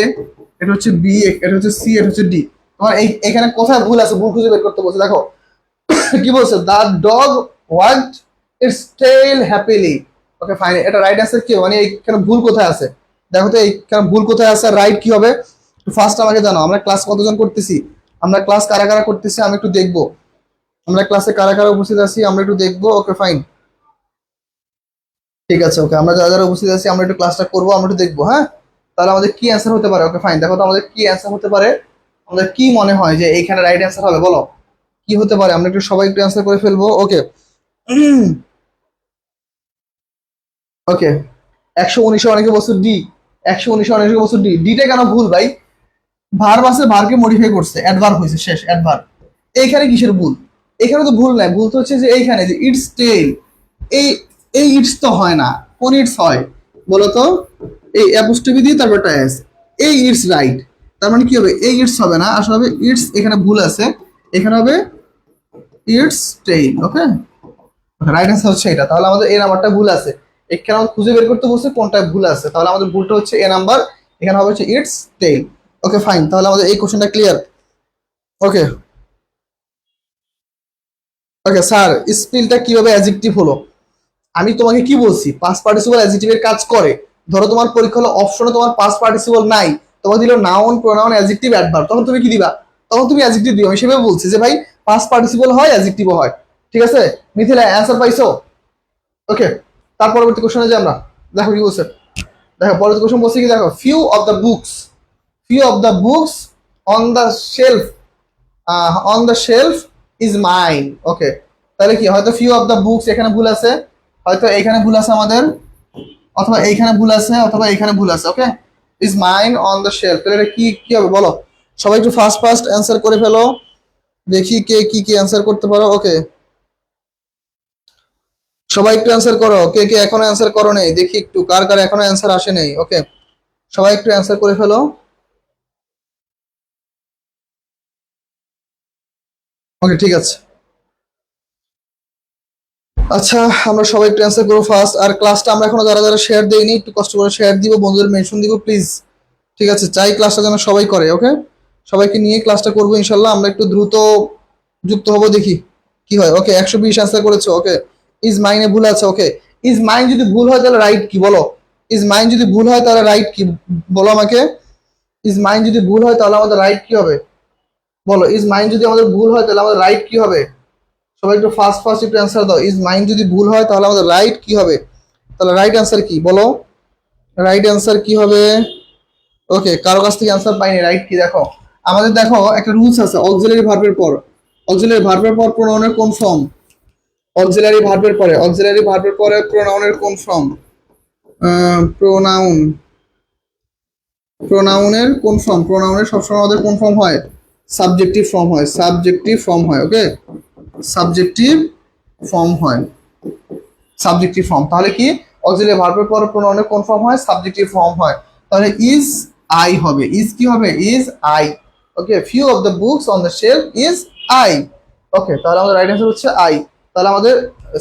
এটা হচ্ছে বি, এটা হচ্ছে সি, এটা হচ্ছে ডি। তোমার এখানে কোথায় ভুল আছে, ভুল খুঁজে বের করতে বলছে। দেখো কি বলছে, the dog wagged its tail happily. Okay fine, এটা রাইট অ্যান্সার কি হবে? মানে এইখানে ভুল কোথায় আছে? দেখো তো এইখানে ভুল কোথায় আছে, রাইট কি হবে? ফার্স্ট আমাকে জানো, আমরা ক্লাস কতজন করতেছি, আমরা ক্লাস কারা কারা করতেছি আমি একটু দেখবো। আমরা ক্লাসে কারা কারা উপস্থিত আছি আমরা একটু দেখবো। ওকে ফাইন, ঠিক আছে। ওকে, আমরা যারা যারা উপস্থিত আছি আমরা একটু ক্লাসটা করবো, আমরা একটু দেখবো। হ্যাঁ, তাহলে আমাদের কি অ্যান্সার হতে পারে? ওকে ফাইন, দেখো তো আমাদের কি অ্যান্সার হতে পারে। আমাদের কি মনে হয় যে এইখানে রাইট অ্যান্সার হবে, বলো কি হতে পারে? আমরা একটু সবাই একটু অ্যান্সার করে ফেলবো। ওকে ওকে, 119 অনেকে বস্তু ডি, 119 অনেকে বস্তু ডি। ডিটা কেন ভুল ভাই? ভার্ব আছে, ভার্বকে মডিফাই করছে, অ্যাডভার্ব হয়েছে, শেষ অ্যাডভার্ব। এইখানে কিসের ভুল? এখানে তো ভুল নাই, ভুল তো হচ্ছে যে এইখানে যে ইটস টেল, এই এই ইটস তো হয় না, কোন ইটস হয় বলো তো? এই অ্যাপোস্ট্রফি দিয়ে তারপর টাইস, এই ইটস রাইট। তার মানে কি হবে, এই ইটস হবে না, আসলে হবে ইটস, এখানে ভুল আছে, এখানে হবে it's tail. Okay, right answer হচ্ছে এটা। তাহলে আমাদের এ নাম্বারটা ভুল আছে, এখানে আমাদের খুঁজে বের করতে বলছে কোনটা ভুল আছে। তাহলে আমাদের ভুলটা হচ্ছে এ নাম্বার, এখানে হবে হচ্ছে ইটস টেইল। ওকে ফাইন, তাহলে আমাদের এই কোশ্চেনটা ক্লিয়ার। ওকে ওকে স্যার, স্পিলটা কিভাবে অ্যাডজেক্টিভ হলো? আমি তোমাকে কি বলছি, পাস্ট পার্টিসিপল অ্যাডজেক্টিভের কাজ করে। ধরো তোমার পরীক্ষা হলো অপশনে তোমার পাস্ট পার্টিসিপল নাই, তোমাকে দিল নাউন, প্রোনাউন, অ্যাডজেক্টিভ, অ্যাডভার্ব, তখন তুমি কি দিবা? তখন তুমি অ্যাডজেক্টিভ দিও। আমি সেভাবে বলছি যে ভাই পাস্ট পার্টিসিপল হয়, অ্যাডজেক্টিভও হয়। ঠিক আছে মিথিলা, অ্যান্সার পাইছো? ওকে, তার পরবর্তী কোশ্চেনে যে আমরা দেখো কি বলছে। দেখো পরবর্তী কোশ্চেন বলছে কি, দেখো few of the books, few of the books on the shelf, on the shelf is mine. Okay, তাহলে কি, হয়তো ফিউ অফ দ্য বুকস এখানে ভুল আছে, হয়তো এইখানে ভুল আছে আমাদের, অথবা এইখানে ভুল আছে, অথবা এইখানে ভুল আছে। Okay, is mine on the shelf, তাহলে এটা কি কি হবে বলো? সবাই একটু ফাস্ট ফাস্ট অ্যান্সার করে ফেলো, দেখি কে কি কি অ্যান্সার করতে পারো। ওকে, সবাই একটু অ্যান্সার করো, কে কে এখনো অ্যান্সার করো নেই, দেখি একটু কার কার এখনো অ্যান্সার আসে নেই। ওকে, সবাই একটু অ্যান্সার করে ফেলো। ওকে ঠিক আছে, আচ্ছা আমরা সবাই একটু অ্যান্সার করবো ফার্স্ট। আর ক্লাসটা আমরা এখনো যারা যারা শেয়ার দেইনি একটু কষ্ট করে শেয়ার দিব, বন্ধুদের মেনশন দিব প্লিজ। ঠিক আছে, চাই ক্লাসটা যেন সবাই করে। ওকে, সবাইকে নিয়ে ক্লাসটা করবো ইনশাল্লাহ, আমরা একটু দ্রুত যুক্ত হবো, দেখি কি হয়। ওকে, 120 অ্যান্সার করেছো। ওকে, ইজ মাইনে ভুল আছে। ওকে, ইজ মাইন যদি ভুল হয় তাহলে রাইট কি বলো? ইজ মাইন যদি ভুল হয় তাহলে রাইট কি বলো আমাকে? ইজ মাইন যদি ভুল হয় তাহলে আমাদের রাইট কি হবে বলো? ইজ মাইন যদি আমাদের ভুল হয় তাহলে আমাদের রাইট কি হবে? সবাই একটু ফার্স্ট ফার্স্ট একটু অ্যান্সার দাও। ইজ মাইন যদি ভুল হয় তাহলে আমাদের রাইট কি হবে? তাহলে রাইট অ্যান্সার কি বলো? রাইট অ্যান্সার কি হবে? ওকে, কারো কাছ থেকে অ্যান্সার পাইনি, রাইট কি দেখো। আমাদের দেখো একটা রুলস আছে, অক্সিলারি ভার্বের পর, অক্সিলারি ভার্বের পর প্রোনাউনের কোন ফর্ম? অক্সিলারি ভার্বের পরে, অক্সিলারি ভার্বের পরে প্রোনাউনের কোন ফর্ম? প্রোনাউন, প্রোনাউনের কোন ফর্ম? প্রোনাউনের সবসময় আমাদের কোন ফর্ম হয়? সাবজেক্টিভ ফর্ম হয়, সাবজেক্টিভ ফর্ম হয়। ওকে, সাবজেক্টিভ ফর্ম হয়, সাবজেক্টিভ ফর্ম। তাহলে কি, অক্সিলারি ভার্বের পর প্রোনাউনের কোন ফর্ম হয়? সাবজেক্টিভ ফর্ম হয়। তাহলে ইজ আই হবে, ইজ কি হবে? Is I. Okay, few of the books on the shelf is I. Okay, তাহলে আমাদের রাইট অ্যান্সার হচ্ছে আই। তাহলে আমাদের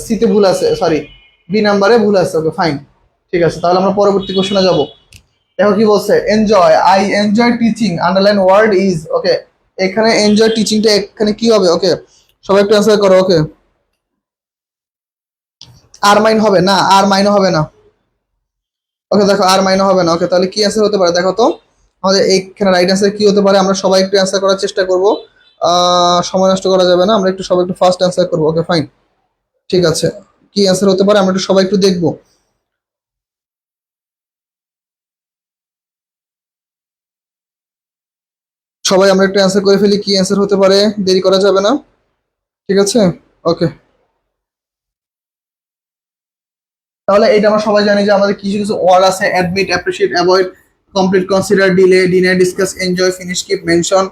সিতে ভুল আছে, সরি বি নাম্বারে ভুল আছে। ওকে ফাইন, ঠিক আছে। তাহলে আমরা পরবর্তী কোশ্চেনে যাব। দেখো কি বলছে, enjoy, I enjoy teaching, underline word is. Okay, এখানে এনজয় টিচিংটা এখানে কি হবে? ওকে, সবাই একটু অ্যান্সার করো। ওকে, আর মাইন হবে না, আর মাইন হবে না। ওকে দেখো, আর মাইনে হবে না। ওকে, তাহলে কি অ্যান্সার হতে পারে দেখো তো? আমাদের এইখানে রাইট অ্যান্সার কি হতে পারে? আমরা সবাই একটু অ্যান্সার করার চেষ্টা করব, সময় নষ্ট করা যাবে না, আমরা একটু সবাই একটু ফার্স্ট অ্যান্সার করবো। ওকে ফাইন, ঠিক আছে। কি অ্যান্সার হতে পারে আমরা একটু সবাই একটু দেখবো। সবাই আমরা একটু অ্যান্সার করে ফেলি, কি অ্যান্সার হতে পারে, দেরি করা যাবে না। ঠিক আছে, ওকে। তাহলে এটা আমরা সবাই জানি যে আমাদের কিছু কিছু ওয়ার্ড আছে, admit, appreciate, avoid, complete, consider, delay, deny, discuss, enjoy, finish, keep, mention,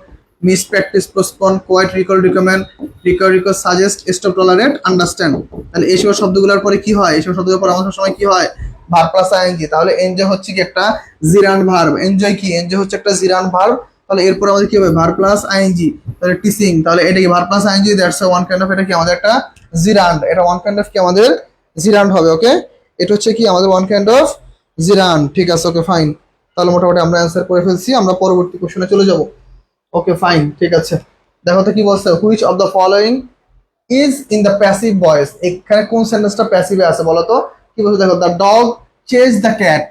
miss, practice, postpone, quite, recall, recommend, recall, suggest, stop, tolerate, understand. তাহলে এইসব শব্দগুলোর পরে কি হয়? এইসব শব্দগুলোর পরে আমাদের সময় কি হয়? Verb plus ING. তাহলে এনজয় হচ্ছে কি একটা জিরান্ড ভার্ব, এনজয় কি, এনজয় হচ্ছে একটা জিরান্ড ভার্ব। তাহলে এরপর আমাদের কি হবে? Verb plus ING. তাহলে টিচিং, তাহলে এটা কি verb plus ING, that's one kind of, এটা কি আমাদের একটা জিরান্ড, এটা ওয়ান কাইন্ড অফ কি আমাদের জিরান্ড হবে। ওকে, এটা হচ্ছে কি আমাদের ওয়ান কাইন্ড অফ জিরান, ঠিক আছে, ওকে ফাইন। তাহলে মোটামুটি আমরা অ্যান্সার করে ফেলছি, আমরা পরবর্তী কোশ্চেনে চলে যাব। ওকে ফাইন, ঠিক আছে। দেখো তো কি বলছে, which of the following is in the passive voice. এখানে কোন সেন্টেন্সটা প্যাসিভে আছে বলো তো? কি বলছে দেখো, the dog chase the cat.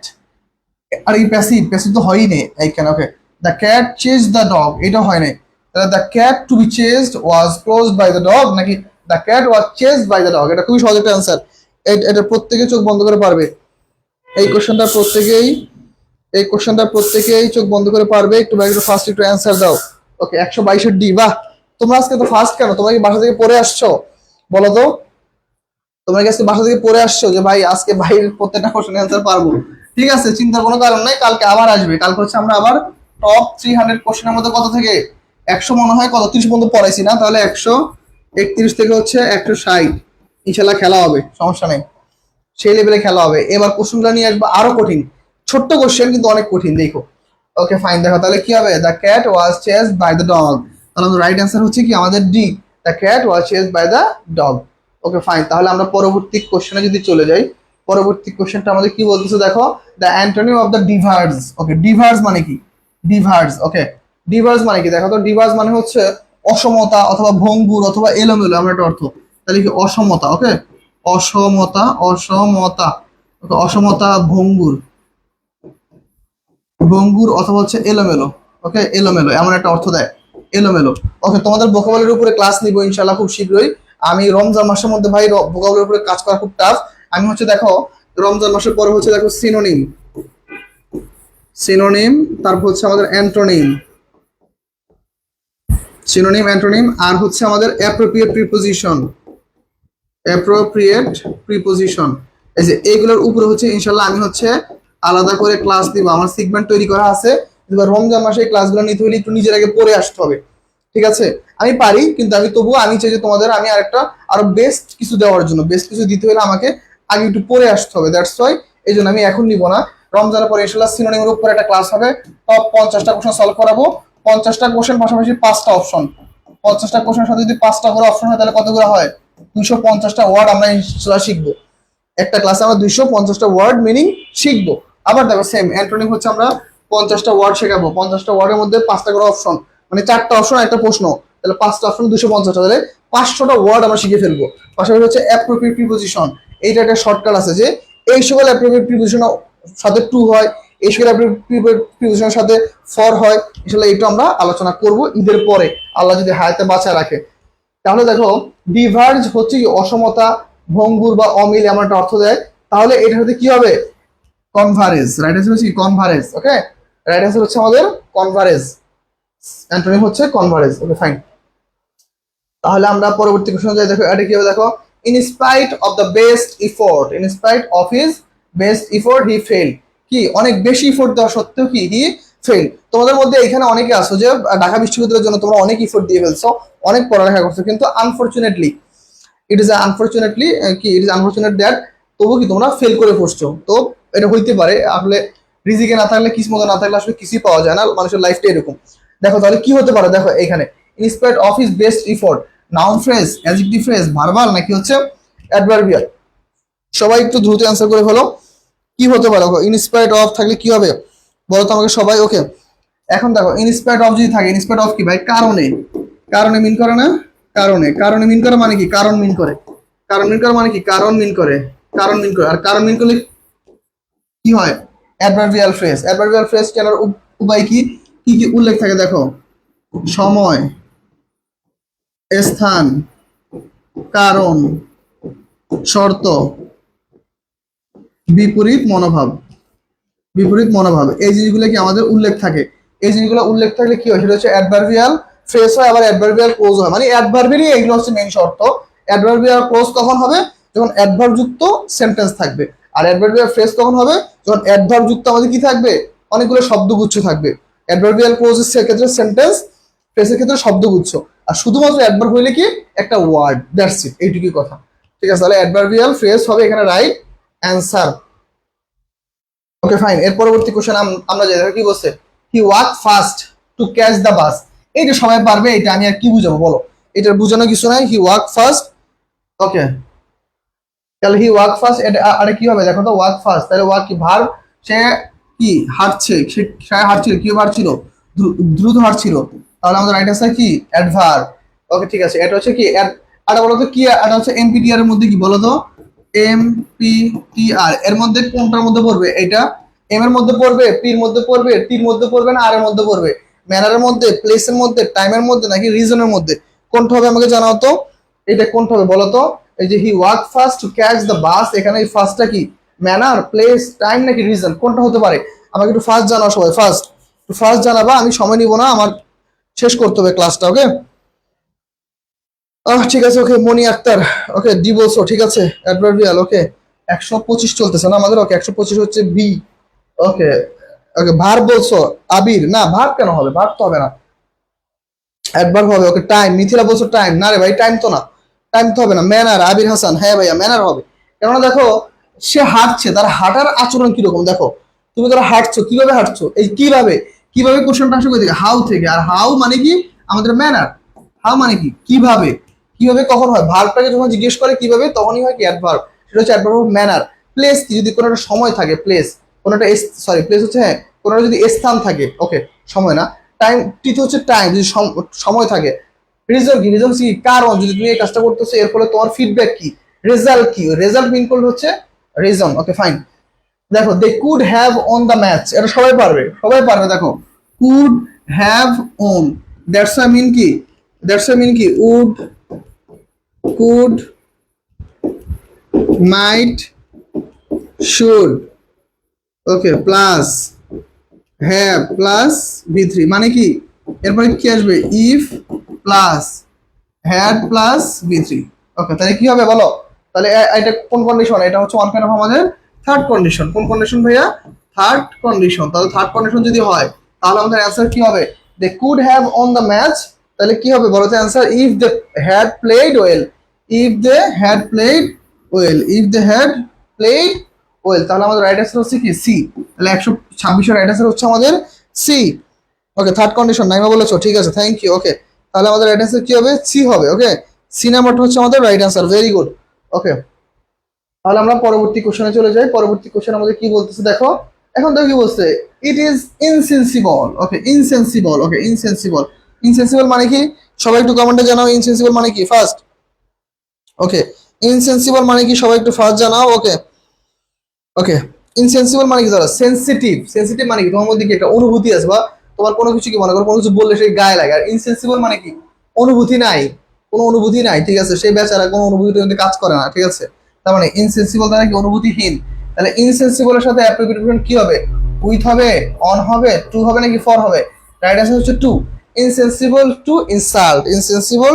আর এই প্যাসিভ, প্যাসিভ তো হয়ই নেই এইখানে। Okay, the cat chase the dog, এটা হয় নাই। তাহলে the cat to be chased was closed by the dog, নাকি the cat was chased by the dog? এটা খুবই সহজ একটা অ্যান্সার। এটা প্রত্যেকে চোখ বন্ধ করে পারবে। এই কোশ্চেনটা প্রত্যেকেই, এই কোশ্চেনটা প্রত্যেকেই চোখ বন্ধ করে পারবে। একটু একটু ফার্স্ট একটু অ্যান্সার দাও। ওকে, 122 ডি, বাহ। তোমরা আজকে তো ফার্স্ট কেন? তোমরা কি বাসা থেকে পড়ে আসছো বলো তো? তোমরা কি আজকে বাসা থেকে পড়ে আসছো যে ভাই আজকে বাইরের প্রত্যেকটা কোশ্চেন অ্যান্সার পারবো? ঠিক আছে, চিন্তার কোনো কারণ নাই, কালকে আবার আসবে। কালকে হচ্ছে আমরা আবার টপ 300 কোশ্চেনের মধ্যে কত থেকে 100 মনে হয় কত 30 পর্যন্ত পড়াইছি না, তাহলে 131 থেকে হচ্ছে 160 ইনশাল্লাহ খেলা হবে, সমস্যা নেই। সেই লেভেলে খেলা হবে। এবার কোশ্চেনগুলো নিয়ে আসবো আরো কঠিন, ছোট্ট কোশ্চেন কিন্তু অনেক কঠিন, দেখো। ওকে ফাইন, দেখো তাহলে কি হবে, the cat was chased by the dog. তাহলে আমাদের রাইট অ্যান্সার হচ্ছে কি আমাদের D, the cat was chased by the dog. Okay fine, তাহলে আমরা পরবর্তী কোশ্চেনে যদি চলে যাই, পরবর্তী কোশ্চেনটা আমাদের কি বলতেছে দেখো, the antonym of the diverse. Okay, diverse মানে কি? ডিভার্স, ওকে, ডিভার্স মানে কি দেখো তো? ডিভার্স মানে হচ্ছে অসমতা অথবা ভঙ্গুর অথবা এলোমেলো, আমরা একটা অর্থ। তাহলে কি অসমতা, ওকে, অসমতা, অসমতা, ওকে, অসমতা, ভঙ্গুর, ভঙ্গুর অথবা হচ্ছে এলোমেলো। ওকে, এলোমেলো এমন একটা অর্থ দেয়, এলোমেলো। ওকে, তোমাদের ভোকাবুলারির উপরে ক্লাস নিব ইনশাআল্লাহ খুব শীঘ্রই। আমি রমজান মাসের মধ্যে ভাই ভোকাবুলারির উপরে কাজ করা খুব টাফ। আমি হচ্ছে দেখো রমজান মাসের পরে হচ্ছে দেখো সিনোনিম, সিনোনিম, তারপর হচ্ছে আমাদের অ্যান্টোনিম, সিনোনিম অ্যান্টোনিম, আর হচ্ছে আমাদের অ্যাপ্রোপ্রিয়েট প্রিপোজিশন, অ্যাপ্রোপ্রিয়েট প্রিপোজিশন। এই যে এইগুলোর উপরে হচ্ছে ইনশাল্লাহ আমি হচ্ছে আলাদা করে ক্লাস দিব, আমার সিগমেন্ট তৈরি করা আছে। এবার রমজান মাসে এই ক্লাসগুলো নিতে হলে একটু নিজের আগে পড়ে আসতে হবে, ঠিক আছে? আমি পারি, কিন্তু আমি তবুও আমি চাই যে তোমাদের আমি আরেকটা আরো বেস্ট কিছু দেওয়ার জন্য, বেস্ট কিছু দিতে হলে আমাকে আগে একটু পড়ে আসতে হবে। দ্যাটস ওয়াই এই জন্য আমি এখন নিব না, রমজানের পরে ইনশাল্লাহ সিনোনিমের উপরে একটা ক্লাস হবে। টপ 50টা কোশ্চেন সলভ করাবো। 50টা কোশ্চেন পাশাপাশি 5টা অপশন। 50টা কোশ্চেনের সাথে যদি 5টা করে অপশন হয় তাহলে কতগুলো হয়? 250টা ওয়ার্ড আমরা ইনশাল্লাহ শিখবো। একটা ক্লাসে আমরা 250টা ওয়ার্ড মিনিং শিখবো। আবার দেখো সেম অ্যান্টোনিম হচ্ছে আমরা 50টা ওয়ার্ড শেখাবো। 50টা ওয়ার্ডের মধ্যে 5টা করে অপশন, মানে 4টা অপশন একটা প্রশ্ন। তাহলে 5টা অপশন 250, তাহলে 500টা ওয়ার্ড আমরা শিখে ফেলবো। পাশাপাশি হচ্ছে অ্যাপ্রোপ্রিয়েট প্রিপোজিশন। এইটা একটা শর্টকাট আছে যে এই সকল অ্যাপ্রোপ্রিয়েট প্রিপোজিশন সাথে টু হয়, এই সকল অ্যাপ্রোপ্রিয়েট প্রিপোজিশনের সাথে ফর হয়। আসলে এটা আমরা আলোচনা করব ঈদের পরে, আল্লাহ যদি হায়াতে বাঁচায় রাখে। তাহলে দেখো ডিভার্জ হচ্ছে কি অসমতা, ভঙ্গুর বা অমিল এমন একটা অর্থ দেয়। তাহলে এটার সাথে কি হবে? কনভারেজ। রাইট অ্যান্সার হচ্ছে কনভারেজ। ওকে, রাইট অ্যান্সার হচ্ছে আমাদের কনভারেজ। অ্যান্টোনিম হচ্ছে কনভারেজ। ওকে ফাইন, তাহলে আমরা পরবর্তী কোশ্চেন যাই। দেখো এটা কি হবে দেখো, in spite of the best effort, in spite of his best effort he fail. কি অনেক বেশি ইফোর্ট দেওয়া সত্ত্বেও কি হি ফেল? তোমাদের মধ্যে এখানে অনেকে আছো যে ঢাকা বিশ্ববিদ্যালয়ের জন্য তোমরা অনেক ইফোর্ট দিয়ে ফেলছো, অনেক পড়ালেখা করছো, কিন্তু আনফরচুনেটলি ইট ইজ আনফরচুনেটলি কি ইট ইজ আনফরচুনেট দ্যাট তবু কি তোমরা ফেল করে পড়ছো। তো এটা হইতে পারে, আসলে রিজিকে না থাকলে, কিসমত না থাকলে আসলে কিছুই পাওয়া যায় না, মানুষের লাইফটা এরকম। দেখো তাহলে কি হতে পারে, দেখো এখানে in spite of his best effort, noun phrase, adjective phrase, verbal, নাকি হচ্ছে অ্যাডভার্বিয়াল? সবাই একটু দ্রুত অ্যান্সার করে ফেলো, কি হতে পারে? ইনস্পাইট অফ থাকলে কি হবে বলো তো আমাকে সবাই। ওকে, এখন দেখো ইনস্পাইট অফ যদি থাকে, ইনস্পাইট অফ কি ভাই? কারণে, কারণে মিন করে না? কারণে, কারণে মিন করে মানে কি? কারণ মিন করে। কারণ মিন করে মানে কি? কারণ মিন করে, কারণ মিন করে। আর কারণ মিন করলে কি হয়? Adverbial phrase. অ্যাডভার্বিয়াল ফ্রেজ কেনার উপায় কি? কি কি উল্লেখ থাকে দেখো, সময়, স্থান, কারণ, শর্ত, বিপরীত মনোভাব, বিপরীত মনোভাব, এই জিনিসগুলো কি আমাদের উল্লেখ থাকে। এই জিনিসগুলো উল্লেখ থাকলে কি হয়? সেটা হচ্ছে অ্যাডভার্বিয়াল ফ্রেজ হয়, আবার অ্যাডভার্বিয়াল ক্লোজ হয়। মানে অ্যাডভার্বেরই এগুলো হচ্ছে মেইন শর্ত। অ্যাডভার্বিয়াল ক্লোজ কখন হবে? যখন অ্যাডভার্ব যুক্ত সেন্টেন্স থাকবে। আর অ্যাডভার্বিয়াল ফ্রেজ কখন হবে? যখন অ্যাডভার্ব যুক্ত আমাদের কি থাকবে? অনেকগুলো শব্দগুচ্ছ থাকবে। অ্যাডভার্বিয়াল ক্লোজের ক্ষেত্রে সেন্টেন্স, ফ্রেজের ক্ষেত্রে শব্দগুচ্ছ। আর শুধুমাত্র অ্যাডভার্ব হইলে কি? একটা ওয়ার্ড, দ্যাটস ইট, এইটুকুই কথা। ঠিক আছে, তাহলে অ্যাডভার্বিয়াল ফ্রেজ হবে এখানে রাইট অ্যান্সার। ওকে ফাইন, এর পরবর্তী কোশ্চেন আমরা যাই। দেখো কি বলছে, হি walk fast to catch the bus. এইটা সবাই পারবে, এটা আমি আর কি বুঝাবো বলো? এটার বুঝানো কিছু নাই, হি ওয়াক ফাস্ট। ওকে, তাহলে হি ওয়াক ফাস্ট, এটা আরে কি হবে দেখো তো, ওয়াক ফাস্ট, তাহলে ওয়াক কি ভার্ব, সে কি হাঁটছে, সে হাঁটছিল, কিভাবে হাঁটছিল, দ্রুত হাঁটছিল। তাহলে আমাদের রাইট অ্যান্সার কি অ্যাডভার্ব। ওকে ঠিক আছে, এটা হচ্ছে কি এটা বলো তো কি, এটা হচ্ছে এমপিটিআর এর মধ্যে কি বলো তো, এমপিটিআর এর মধ্যে কোনটার মধ্যে পড়বে? এটা এম এর মধ্যে পড়বে, পির মধ্যে পড়বে, টির মধ্যে পড়বে না আর এর মধ্যে পড়বে? ম্যানারের মধ্যে, প্লেসের মধ্যে, টাইমের মধ্যে নাকি রিজনের মধ্যে? কোনটা হবে আমাকে জানাও তো, এটা কোনটা হবে বলো তো? এই যে হি walk fast to catch the bus, এখানে এই ফার্স্টটা কি ম্যানার, প্লেস, টাইম নাকি রিজন? কোনটা হতে পারে আমাকে একটু ফার্স্ট জানাও সবাই, ফার্স্ট একটু ফার্স্ট জানাবা, আমি সময় নিব না, আমার শেষ করতে হবে ক্লাসটা। ওকে ঠিক আছে। ওকে মনি আক্তার, ওকে ডি বলছো, ঠিক আছে অ্যাডভার্বিয়াল। ওকে 125 চলতেছে না আমাদের, ওকে 125 হচ্ছে বি। ওকে ওকে ভার বলছো আবির, না ভার কেন হবে, ভার তো হবে না, অ্যাডভার্ব হবে। ওকে টাইম, মিথিলা বলছো টাইম, না রে ভাই টাইম তো না, টাইম তো হবে না। ম্যানার আবির হাসান, হ্যাঁ ভাইয়া ম্যানার হবে, কেননা দেখো সে হাঁটছে, তার হাঁটার আচরণ কিরকম দেখো, তুমি ধরো হাঁটছো, কিভাবে হাঁটছো, এই কিভাবে, কিভাবে কোশ্চেনটা আসে কোথা থেকে, হাউ থেকে, আর হাউ মানে কি আমাদের ম্যানার, হাউ মানে কি কিভাবে, কিভাবে কখন হয়, ভার্বটাকে যখন জিজ্ঞেস করে কিভাবে তখনই হয় কি অ্যাডভার্ব, সেটা হচ্ছে অ্যাডভার্ব অফ ম্যানার। প্লেস কি, যদি কোনো একটা সময় থাকে, প্লেস কোনো একটা, সরি প্লেস হচ্ছে হ্যাঁ কোনো একটা যদি স্থান থাকে, ওকে সময় না। টাইম, টিতে হচ্ছে টাইম যদি সময় থাকে। রিজন কি, রিজন কি কারণ, যদি তুমি এই কাজটা করতেছো এর ফলে তোমার ফিডব্যাক কি, রেজাল্ট কি, রেজাল্ট মিন করলে হচ্ছে রিজন। Okay fine. দেখো they could have on the match, এটা সবাই পারবে, সবাই পারবে। দেখো could have won, that's a mean কি, দ্যাটস আ মিন কি would, could, might, should, okay plus have plus ভি3 মানে কি, এরপরে কি আসবে ইফ প্লাস হ্যাড প্লাস ভি3। ওকে তাহলে কি হবে বলো, তাহলে এটা কোন কন্ডিশন, এটা হচ্ছে ওয়ান কাইন্ড অফ আমাদের থার্ড কন্ডিশন। কোন কন্ডিশন ভাইয়া, থার্ড কন্ডিশন। তাহলে থার্ড কন্ডিশন যদি হয় তাহলে আমাদের অ্যান্সার কি হবে, they could have on the match, তাহলে কি হবে বলো তো answer, if they had played well, if they had played well, if they had played well. তাহলে আমাদের রাইট অ্যান্সার হচ্ছে কি সি, তাহলে 126 রাইট অ্যান্সার হচ্ছে আমাদের C. Okay third condition Naima বলেছো, ঠিক আছে থ্যাংক ইউ। ওকে তাহলে আমাদের রাইট অ্যান্সার কি হবে, সি হবে। ওকে সি নাম্বারটা হচ্ছে আমাদের রাইট অ্যান্সার, ভেরি গুড। ওকে তাহলে আমরা পরবর্তী কোশ্চেনে চলে যাই। পরবর্তী কোশ্চেন আমাদের কি বলতেছে দেখো, এখন দেখো কি বলছে, it is insensible. Okay insensible, okay insensible, insensible মানে কি সবাই একটু কমেন্টে জানাও, ইনসেন্সিবল মানে কি ফার্স্ট। ওকে ইনসেন্সিবল মানে কি সবাই একটু ফার্স্ট জানাও। ওকে ওকে ইনসেন্সিবল মানে কি, ধরো সেন্সিটিভ, সেন্সিটিভ মানে কি তোমার মধ্যে কি একটা অনুভূতি আছে, বা তোমার কোনো কিছু কি মনে করো কোনো কিছু বললে সেই গায়ে লাগে। আর ইনসেন্সিবল মানে কি অনুভূতি নাই, কোনো অনুভূতি নাই, ঠিক আছে, সেই বেচারা কোনো অনুভূতি কাজ করে না, ঠিক আছে। তার মানে ইনসেন্সিবল দ্বারা কি অনুভূতিহীন। তাহলে ইনসেন্সিবলের সাথে অ্যাপ্লিকেশন কি হবে, উইথ হবে, অন হবে, টু হবে নাকি ফর হবে? রাইট অ্যান্সার হচ্ছে to. Insensible to insult, insensible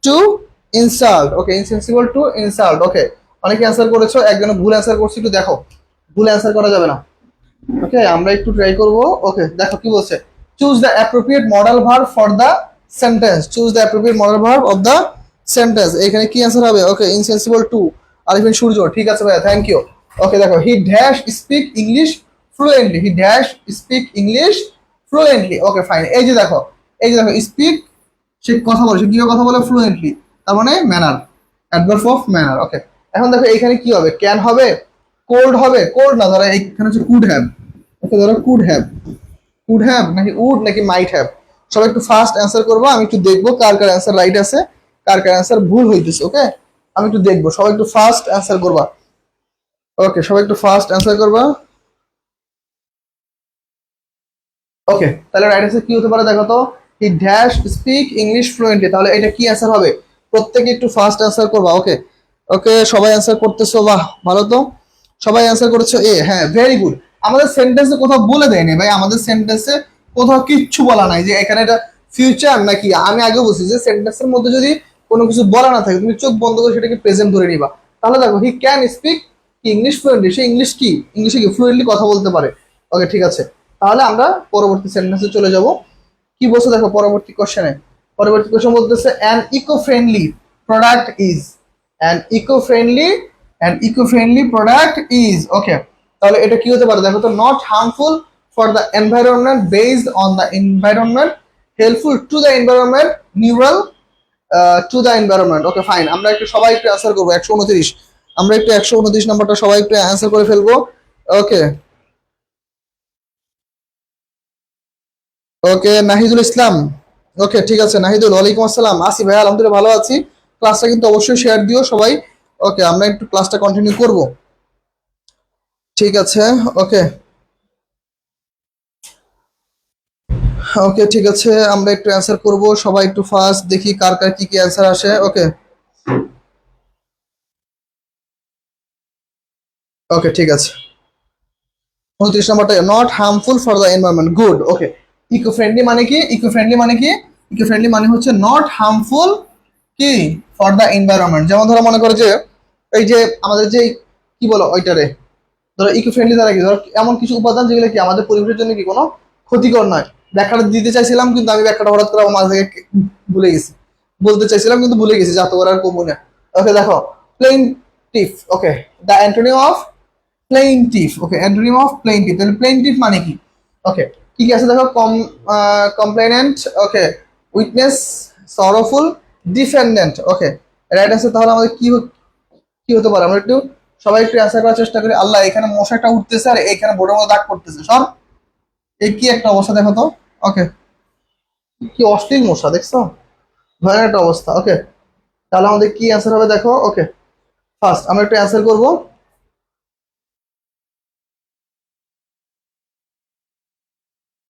to insult. Okay insensible to insult. Okay অনেকে অ্যান্সার করেছো, একজনে ভুল অ্যান্সার করছে, একটু দেখো ভুল অ্যান্সার করা যাবে না। ওকে আমরা একটু ট্রাই করব। ওকে দেখো কি বলছে, choose the appropriate modal verb for the sentence, choose the appropriate modal verb of the sentence. এখানে কি অ্যান্সার হবে? ওকে ইনসেন্সিবল টু, আরিফিন সূর্য, ঠিক আছে ভাইয়া থ্যাংক ইউ। ওকে দেখো he dash speak English fluently, he dash speak English fluently. Okay fine, এই যে দেখো, এই যে দেখো স্পিক, সে কথা বলে, সে কি কথা বলে ফ্লুয়েন্টলি, তার মানে ম্যানার, অ্যাডভার্ব অফ ম্যানার। ওকে এখন দেখো এখানে কি হবে, ক্যান হবে, কোল্ড হবে, কোল্ড না, ধরো এখানে হচ্ছে কুড হ্যাভ। ওকে ধরো কুড হ্যাভ, কুড হ্যাভ নাকি উড নাকি মাইট হ্যাভ? সবাই একটু ফার্স্ট অ্যান্সার করবো, আমি একটু দেখবো কার কার অ্যান্সার রাইট আছে, কার কার অ্যান্সার ভুল হইতেছে। ওকে আমি একটু দেখবো, সবাই একটু ফার্স্ট অ্যান্সার করবা। ওকে সবাই একটু ফার্স্ট অ্যান্সার করবা। ওকে তাহলে রাইট অ্যান্সার কি হতে পারে দেখো তো, he dash speak English fluently, তাহলে এটা কি অ্যান্সার হবে? প্রত্যেকে একটু ফার্স্ট অ্যান্সার করবা। ওকে ওকে সবাই অ্যান্সার করতেছো, বাহ ভালো তো, সবাই অ্যান্সার করেছো এ, হ্যাঁ ভেরি গুড। আমাদের সেন্টেন্সে কোথাও বলে দেয়নি ভাই, আমাদের সেন্টেন্সে কোথাও কিচ্ছু বলা নাই যে এখানে এটা ফিউচার নাকি। আমি আগে বলছি যে সেন্টেন্সের মধ্যে যদি কোনো কিছু বলা না থাকে তুমি চোখ বন্ধ করে সেটাকে প্রেজেন্ট ধরে নিবা। তাহলে দেখো he can speak English fluently, say English কি ইংলিশে কি ফ্লুয়েন্টলি কথা বলতে পারে। ওকে ঠিক আছে তাহলে আমরা পরবর্তী সেন্টেন্সে চলে যাব। কি বলছে দেখো পরবর্তী কোশ্চেনে, পরবর্তী কোশ্চেন বলতেছে an eco friendly product is, an eco friendly, an eco friendly product is. Okay তাহলে এটা কি হতে পারে দেখো তো, not harmful for the environment, based on the environment, helpful to the environment, neutral to the environment. Okay fine আমরা একটু সবাই একটু অ্যান্সার করবো 129, আমরা একটু 129 নাম্বারটা সবাই একটু অ্যান্সার করে ফেলবো। ওকে ওকে, নাহিদুল ইসলাম। ওকে ঠিক আছে নাহিদুল, ওয়ালাইকুম আসসালাম। আসি ভাই, আলহামদুলিল্লাহ ভালো আছি। ক্লাসটা কিন্তু অবশ্যই শেয়ার দিও সবাই। ওকে, আমরা একটু ক্লাসটা কন্টিনিউ করব। ঠিক আছে। ওকে। ওকে ঠিক আছে, আমরা একটু অ্যান্সার করব সবাই, একটু ফার্স্ট দেখি কার কার কি কি অ্যান্সার আসে। ওকে। ওকে ঠিক আছে। 29 নম্বরটা, not harmful for the environment, good. Okay, eco friendly মানে কি? ইকো ফ্রেন্ডলি মানে কি? ইকো ফ্রেন্ডলি মানে হচ্ছে নট হার্মফুল কি ফর দ্য এনভায়রনমেন্ট। যেমন ধরো মনে করো যে এই যে আমাদের যে কি বলো ওইটারে, ধরো ইকো ফ্রেন্ডলি দ্বারা কি, ধরো এমন কিছু উপাদান যেগুলো কি আমাদের পরিবেশের জন্য কি কোনো ক্ষতিকর নয়। ব্যাখ্যাটা দিতে চাইছিলাম কিন্তু আমি ব্যাখ্যাটা হঠাৎ করে আমার মাঝে থেকে ভুলে গেছি। বলতে চাইছিলাম কিন্তু ভুলে গেছি, যা তো আর কমু না। ওকে দেখো, plaintiff. Okay, the antonym of plaintiff. Okay, antonym of plaintiff, তাহলে প্লেইনটিফ মানে কি? ওকে, কি কি আছে দেখো, complainant, okay, witness, sorrowful, defendant. Okay, right আছে। তাহলে আমাদের কি হতে পারে? আমরা একটু সবাই একটু অ্যান্সার করার চেষ্টা করি। আল্লাহ, এখানে মশাটা উঠতেছে আর এখানে বোর্ডের মধ্যে দাগ পড়তেছে সব। এই কি একটা অবস্থা দেখো তো। ওকে, কি অশ্লীল মশা দেখছো, ভয়ানক একটা অবস্থা। ওকে, তাহলে আমাদের কি অ্যান্সার হবে দেখো। ওকে, ফার্স্ট আমরা একটু অ্যান্সার করব।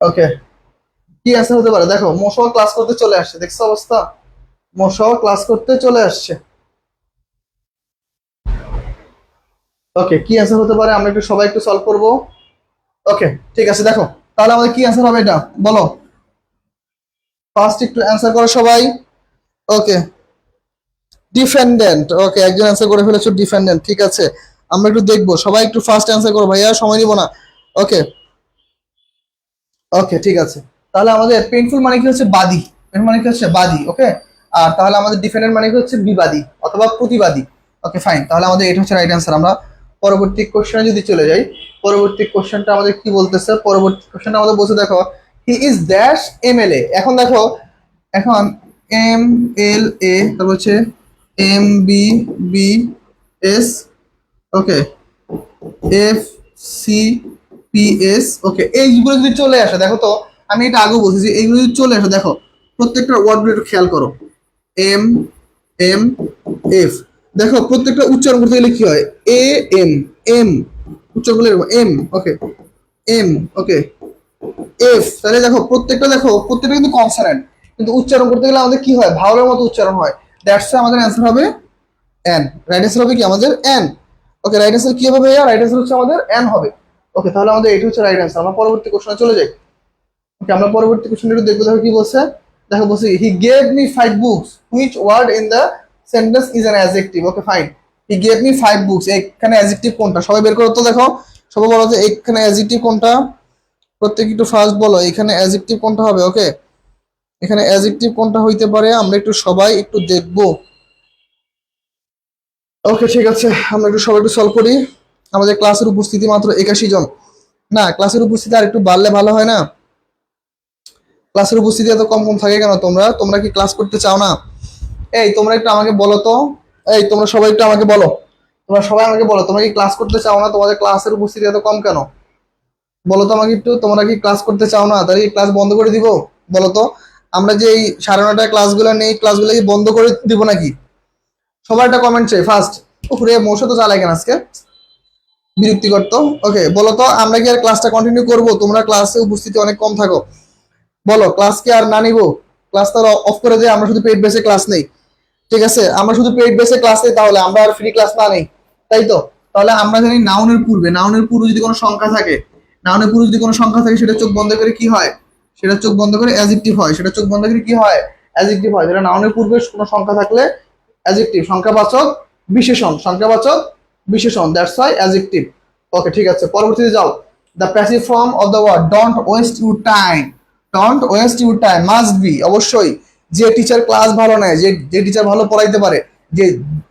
ওকে, কি অ্যান্সার হতে পারে দেখো, মশাও ক্লাস করতে চলে আসছে, দেখছো অবস্থা, মশাও ক্লাস করতে চলে আসছে। ওকে, কি অ্যান্সার হতে পারে আমরা একটু সবাই একটু সলভ করব। ওকে ঠিক আছে, দেখো তাহলে আমাদের কি অ্যান্সার হবে এটা বলো। ফার্স্ট একটু অ্যান্সার করো সবাই। ওকে, ডিফেন্ডেন্ট। ওকে, একজন অ্যান্সার করে ফেলেছো ডিফেন্ডেন্ট, ঠিক আছে। আমরা একটু দেখবো, সবাই একটু ফার্স্ট অ্যান্সার করো ভাইয়া, সময় নিব না। ওকে। ওকে ঠিক আছে, তাহলে আমাদের পেইনফুল মানে কি হচ্ছে বাদী, পেইনফুল মানে কি হচ্ছে বাদী। ওকে, আর তাহলে আমাদের ডিফেন্ডেন্ট মানে কি হচ্ছে বিবাদী অথবা প্রতিবাদী। ওকে ফাইন, তাহলে আমাদের এটা হচ্ছে রাইট অ্যান্সার। আমরা পরবর্তী কোশ্চেনে যদি চলে যাই, পরবর্তী কোশ্চেনটা আমাদের কি বলতেছে, পরবর্তী কোশ্চেনটা আমাদের বলছে দেখো, হি ইজ ড্যাশ এমএলএ। এখন দেখো, এখন MLA, তারপর হচ্ছে MBBS, ওকে, FCPS। ওকে, এইগুলো যদি চলে আসে দেখো তো, আমি এটা আগেও বলছি যে এইগুলো যদি চলে আসে দেখো, প্রত্যেকটা ওয়ার্ডগুলো একটু খেয়াল করো। M M F, দেখো প্রত্যেকটা উচ্চারণ করতে গেলে কি হয়, এম উচ্চারণ করলে এম। ওকে, এম। ওকে, এফ। তাহলে দেখো প্রত্যেকটা কিন্তু কনসোনেন্ট, কিন্তু উচ্চারণ করতে গেলে আমাদের কি হয়, ভাওয়ালের মতো উচ্চারণ হয়। দ্যাটস আমাদের অ্যান্সার হবে এন। রাইট অ্যান্সার হবে কি আমাদের এন। ওকে, রাইট অ্যান্সার কি হবে ভাইয়া? রাইট অ্যান্সার হচ্ছে আমাদের এন হবে। ওকে, তাহলে আমাদের এটি হচ্ছে রাইট অ্যান্সার। আমরা পরবর্তী কোশ্চেনে চলে যাই। ওকে, আমরা পরবর্তী কোশ্চেনটা একটু দেখবো, দেখো কি বলছে। দেখো বলছে, he gave me 5 books, which word in the sentence is an adjective. Okay fine, he gave me 5 books, এখানে অ্যাডজেক্টিভ কোনটা সবাই বের করো তো। দেখো সবাই বলো যে এখানে অ্যাডজেক্টিভ কোনটা, প্রত্যেক একটু ফার্স্ট বলো এখানে অ্যাডজেক্টিভ কোনটা হবে। ওকে, এখানে অ্যাডজেক্টিভ কোনটা হইতে পারে আমরা একটু সবাই একটু দেখবো। ওকে ঠিক আছে, আমরা একটু সবাই একটু সলভ করি। আমাদের ক্লাসের উপস্থিতি মাত্র 81 জন। না, ক্লাসের উপস্থিতি আর একটু বাড়লে ভালো হয় না? ক্লাসের উপস্থিতি এত কম কম থাকে কেন? তোমরা তোমরা কি ক্লাস করতে চাও না? এই তোমরা একটু আমাকে বলো তো, এই তোমরা সবাই একটু আমাকে বলো, তোমরা সবাই আমাকে বলো, তোমরা কি ক্লাস করতে চাও না? তোমাদের ক্লাসের উপস্থিতি এত কম কেন? বলো তো আমাকে একটু, তোমরা কি ক্লাস করতে চাও না? তাহলে কি ক্লাস বন্ধ করে দিব? বলো তো, আমরা যে এই 9:30 ক্লাসগুলো নেই, ক্লাসগুলো কি বন্ধ করে দিব নাকি? সবার একটা কমেন্ট চাই ফার্স্ট। ওরে মশা তো চালাই কেন আজকে, বিরক্তিকর তো। ওকে বলো তো, আমরা কি আর ক্লাসটা কন্টিনিউ করব? তোমরা ক্লাসে উপস্থিতি অনেক কম থাকো, বলো ক্লাস কি আর না নিব? ক্লাস তো অফ করে দিয়ে আমরা শুধু পেইড বেসে ক্লাস নেই। ঠিক আছে, আমরা শুধু পেইড বেসে ক্লাস নেই, তাহলে আমরা আর ফ্রি ক্লাস না নেই, তাই তো? তাহলে আমরা জানি নাউনের পূর্বে যদি কোনো সংখ্যা থাকে, নাউনের পূর্বে যদি কোনো সংখ্যা থাকে, সেটা চোখ বন্ধ করে কি হয়, সেটা চোখ বন্ধ করে অ্যাডজেক্টিভ হয়, সেটা চোখ বন্ধ করে কি হয়, অ্যাডজেক্টিভ হয়। যেটা নাউনের পূর্বে কোনো সংখ্যা থাকলে অ্যাডজেক্টিভ, সংখ্যাবাচক বিশেষণ, সংখ্যাবাচক বিশেষণ, দ্যাটস ওয়াই অ্যাডজেক্টিভ। ওকে ঠিক আছে, পরবর্তীতে যাও। The passive form of the word don't waste your time, don't waste your time must be, অবশ্যই যে টিচার ক্লাস ভালো নেয়, যে টিচার ভালো পড়াইতে পারে, যে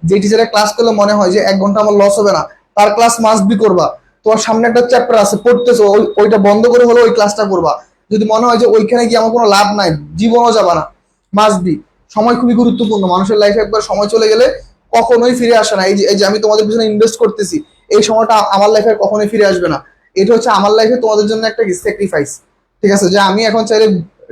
যে টিচারের ক্লাস করলে মনে হয় যে 1 ঘন্টা আমার লস হবে না, তার ক্লাস মাস্ট বি করবা। তোমার সামনে একটা চ্যাপ্টার আছে পড়তেছো, ওইটা বন্ধ করে হলো ওই ক্লাসটা করবা। যদি মনে হয় যে ওইখানে গিয়ে আমার কোনো লাভ নাই, জীবনও যাবা না, মাস্ট বি। সময় খুবই গুরুত্বপূর্ণ, মানুষের লাইফে একবার সময় চলে গেলে কখনোই ফিরে আসে না। এই যে আমি তোমাদের পিছনে ইনভেস্ট করতেছি, এই সময়টা আমার লাইফে কখনোই ফিরে আসবে না। এটা হচ্ছে আমার লাইফে তোমাদের জন্য একটা স্যাক্রিফাইস। ঠিক আছে, যে আমি এখন চাইলে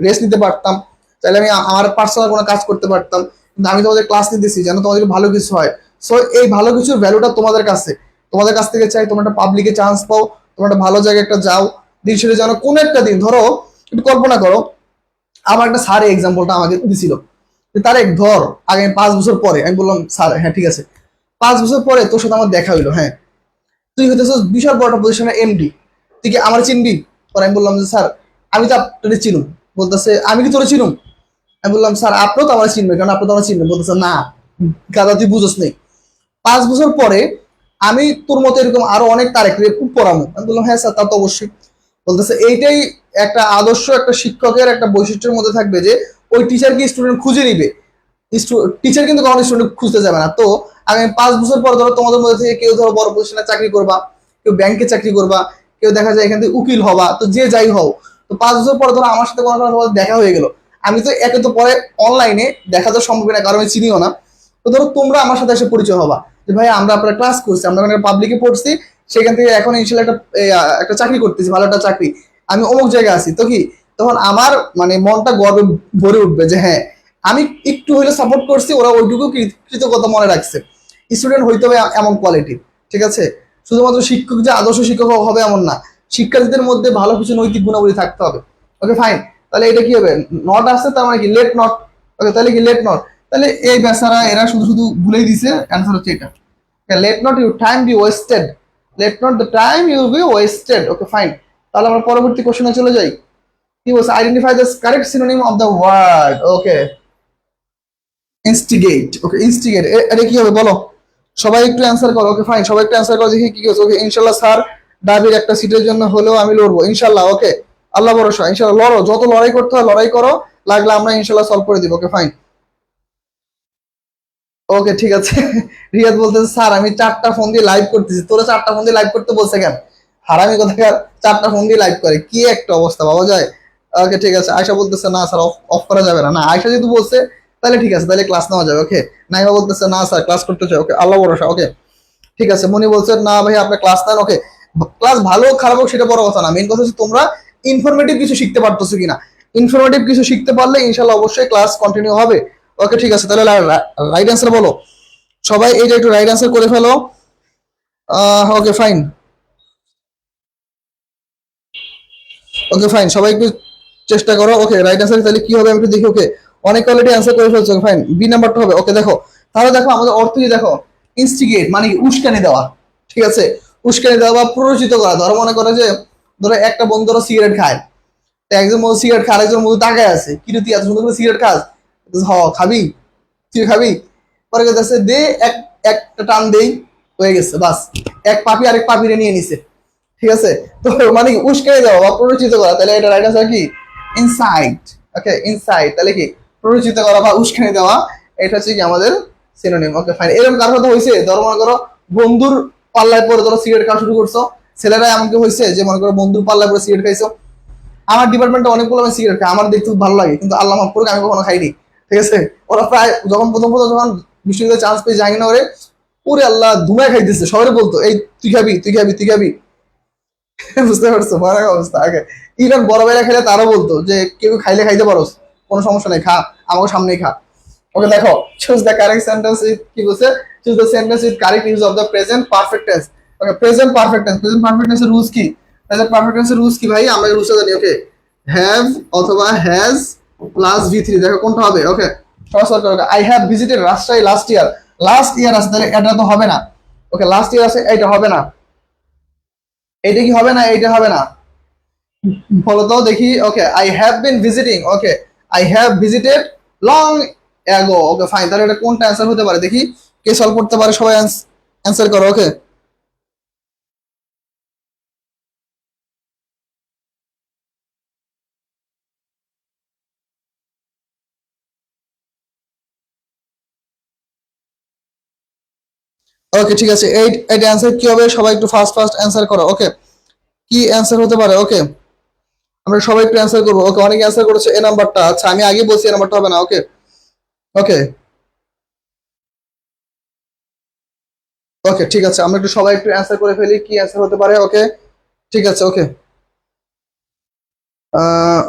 রেস্ট নিতে পারতাম, চাইলে আমি আমার পার্সোনাল কোনো কাজ করতে পারতাম, কিন্তু আমি তোমাদের ক্লাস নিতেছি যেন তোমাদের ভালো কিছু হয়। সো এই ভালো কিছুর ভ্যালুটা তোমাদের কাছে, তোমাদের কাছ থেকে চাই তোমরা একটা পাবলিকে চান্স পাও, তোমরা একটা ভালো জায়গায় একটা যাও। দিন শেষে যেন কোনো একটা দিন, ধরো একটু কল্পনা করো, আমার একটা স্যার এক্সাম্পলটা আমাকে দিছিল, যে তার এক ধর আগে 5 বছর পরে আমি বললাম স্যার হ্যাঁ ঠিক আছে, 5 বছর পরে তোর সাথে আমার দেখা হইলো, হ্যাঁ তুই হইতেছ বিশাল বড় একটা পজিশনে এমডি, তুই কি আমার চিনবি? পরে আমি বললাম যে স্যার আমি তো আপনাকে চিনুম। বলতেছে আমি কি তোরে চিনুম? আমি বললাম স্যার আপনিও তো আমার চিনবে, কারণ আপনি তো আমার চিনবেন। বলতেছে না গাদা তুই বুঝোস নেই, 5 বছর পরে আমি তোর মতো এরকম আরো অনেক তারেক পড়ামো। আমি বললাম হ্যাঁ স্যার তা তো অবশ্যই। বলতেছে এইটাই একটা আদর্শ একটা শিক্ষকের একটা বৈশিষ্ট্যের মধ্যে থাকবে, যে ওই টিচারকে স্টুডেন্ট খুঁজে নিবে, টিচার কিন্তু কখনো স্টুডেন্ট খুঁজতে যাবে না। তো আগামী 5 বছর পর ধরো তোমাদের মধ্যে থেকে কেউ ধরো বড় পজিশনে চাকরি করবা, কেউ ব্যাংকে চাকরি করবা, কেউ দেখা যায় এখান থেকে উকিল হবা, তো যে যাই হও, তো 5 বছর পর ধরো আমার সাথে কোনো তোমাদের দেখা হয়ে গেল, আমি তো একে তো পরে অনলাইনে দেখা তো সম্ভব না, কারণ আমি চিনিও না। তো ধরো তোমরা আমার সাথে এসে পরিচয় হবা, যে ভাই আমরা আপনার ক্লাস করছি, আমরা পাবলিকে পড়ছি, সেখান থেকে এখন ইনশাল্লাহ একটা চাকরি করতেছি, ভালো একটা চাকরি, আমি অমুক জায়গায় আছি। তো কি তখন আমার মানে মনটা গর্বে ভরে উঠবে, যে হ্যাঁ আমি একটু হইলে সাপোর্ট করছি, ওরা ওইটুকু কৃতজ্ঞতা মনে রাখছে। স্টুডেন্ট হইতে হবে এমন কোয়ালিটি, ঠিক আছে? শুধুমাত্র শিক্ষক যে আদর্শ শিক্ষক হবে এমন না, শিক্ষার্থীদের মধ্যে ভালো কিছু নৈতিক গুণাবলী থাকতে হবে। ওকে ফাইন, তাহলে এটা কি হবে, নট আসছে তার মানে কি লেট নট। ওকে তাহলে কি লেট নট, তাহলে এই বেচারা এরা শুধু শুধু ভুলেই দিছে, অ্যান্সার হচ্ছে এটা। Let not your time be wasted, let not the time you be wasted. Okay fine, তাহলে আমরা পরবর্তী কোশ্চেনে চলে যাই। কি বলছে, identify the correct synonym of the word. Okay instigate. Okay instigate এটা কি হবে বলো, সবাই একটু অ্যান্সার করো। ওকে ফাইন, সবাই একটু অ্যান্সার করো দেখি কি হচ্ছে। ওকে ইনশাল্লাহ স্যার ডাবির একটা সিটের জন্য হলেও আমি লড়বো ইনশাল্লাহ। ওকে আল্লাহ ভরসা, ইনশাল্লাহ লড়ো, যত লড়াই করতে হয় লড়াই করো, লাগলে আমরা ইনশাল্লাহ সলভ করে দিব। Okay fine. ওকে ঠিক আছে রিয়াদ বলতেছে স্যার আমি 4টা ফোন দিয়ে লাইভ করতেছি, তোরা 4টা ফোন দিয়ে লাইভ করতে বলছে কেন? হারামি কোথাকার, 4টা ফোন দিয়ে লাইভ করে, কি একটা অবস্থা বাবা যায়। ওকে ঠিক আছে, আয়সা বলতেছে না স্যার অফ অফ করা যাবে না। না আয়সা যেহেতু বলছে তাহলে ঠিক আছে, তাহলে ক্লাস নেওয়া যাবে। ওকে নাইমা বলতেছে না স্যার ক্লাস করতে চাই। ওকে আল্লাহ ভরসা। ওকে ঠিক আছে, মনি বলছে না ভাই আপনি ক্লাস নেন। ওকে ক্লাস ভালো হোক খারাপ হোক সেটা বড় কথা না, মেইন কথা হচ্ছে তোমরা ইনফরমেটিভ কিছু শিখতে পারতেছো কিনা। ইনফরমেটিভ কিছু শিখতে পারলে ইনশাল্লাহ অবশ্যই ক্লাস কন্টিনিউ হবে। ওকে ঠিক আছে, তাহলে রাইট অ্যান্সার বলো সবাই, এইটা একটু রাইট অ্যান্সার করে ফেলো। ওকে ফাইন, ওকে ফাইন, সবাই একটু চেষ্টা করো। ওকে রাইট অ্যান্সার তাহলে কি হবে আমি একটু দেখি। ওকে অনেক অলরেডি অ্যান্সার করে ফেলছো, ফাইন বি নাম্বারটা হবে। ওকে দেখো, তাহলে দেখো আমাদের অর্থ কি দেখো, ইনস্টিগেট মানে কি উস্কানি দেওয়া, ঠিক আছে? উস্কানি দেওয়া বা প্ররোচিত করা। ধরো মনে করো যে ধরো একটা বন্ধু ধরো সিগারেট খায়, তো একজন মধ্যে সিগারেট খায়, একজন মধ্যে তাকায় আছে, কি রে তুই এত সুন্দর করে সিগারেট খাস, হ খাবি, তুই খাবি? পরে গেছে দে এক একটা টান দেই, হয়ে গেছে বাস, এক পাপি আরেক পাপিরে নিয়ে নিছে, ঠিক আছে? তো মানে কি উস্কাই দেওয়া বা প্ররোচিত করা, তাহলে এটা রাইট আনসার কি ইনসাইট। ওকে ইনসাইট তাহলে কি প্ররোচিত করা বা উস্কানি দেওয়া, এটা হচ্ছে কি আমাদের সিনোনিম। ওকে ফাইন, এরকম কার কথা হয়েছে ধরো মনে করো বন্ধুর পাল্লায় পরে ধরো সিগারেট খাওয়া শুরু করছো, ছেলেরা এমনকি হয়েছে যে মনে করো বন্ধুর পাল্লায় পরে সিগারেট খাইছো। আমার ডিপার্টমেন্টে অনেকগুলো আমি সিগারেট খাই, আমার দেখতে খুব ভালো লাগে, কিন্তু আল্লাহ মাফ করুক আমি কখনো খাইনি, ঠিক আছে? ওরা প্রায় যখন প্রথম প্রথম যখন বিশ্ববিদ্যালয়ে চান্স পেয়ে জাহাঙ্গীরনগরে, ওরে আল্লাহ ধুমায় খাইতেছে, সবাই বলতো এই তুই খাবি তুই খাবি তুই খাবি বুঝতে পারছো মারা অবস্থা আগে। ইভেন বড় ভাইরা খেলে তারও বলতো যে কেউ খাইলে খাইতে পারোস, কোনো সমস্যা নেই, খা, আমাকে সামনেই খা। ওকে দেখো, choose the correct sentence with কি বলছে, choose the sentence with correct use of the present perfect tense. Okay present perfect tense, present perfect টেন্সের রুলস কি? প্রেজেন্ট পারফেক্ট টেন্সের রুলস কি ভাই, আমরা রুলসটা জানি। ওকে হ্যাভ অথবা হ্যাজ প্লাস ভি3, দেখো কোনটা হবে। ওকে সহজ করো, I have visited Rajshahi last year, last year আছে তাহলে এটা তো হবে না। ওকে লাস্ট ইয়ার আছে, এটা হবে না, এইটা কি হবে না, এইটা হবে না, বলো তো দেখি। Okay I have bin visiting, okay I have visited long ago. Okay fine, তাহলে এটা কোনটা অ্যান্সার হতে পারে দেখি, কে সলভ করতে পারে, সবাই অ্যান্সার করো। ওকে ওকে ঠিক আছে, এইটা অ্যান্সার কি হবে, সবাই একটু ফাস্ট ফাস্ট অ্যান্সার করো। ওকে কি অ্যান্সার হতে পারে? ওকে আমরা সবাই একটু অ্যান্সার করবো। ওকে অনেকে অ্যান্সার করেছে এ নাম্বারটা, আচ্ছা আমি আগে বলছি এ নাম্বারটা হবে না। ওকে ওকে ওকে ঠিক আছে, আমরা একটু সবাই একটু অ্যান্সার করে ফেলি, কি অ্যান্সার হতে পারে। ওকে ঠিক আছে। ওকে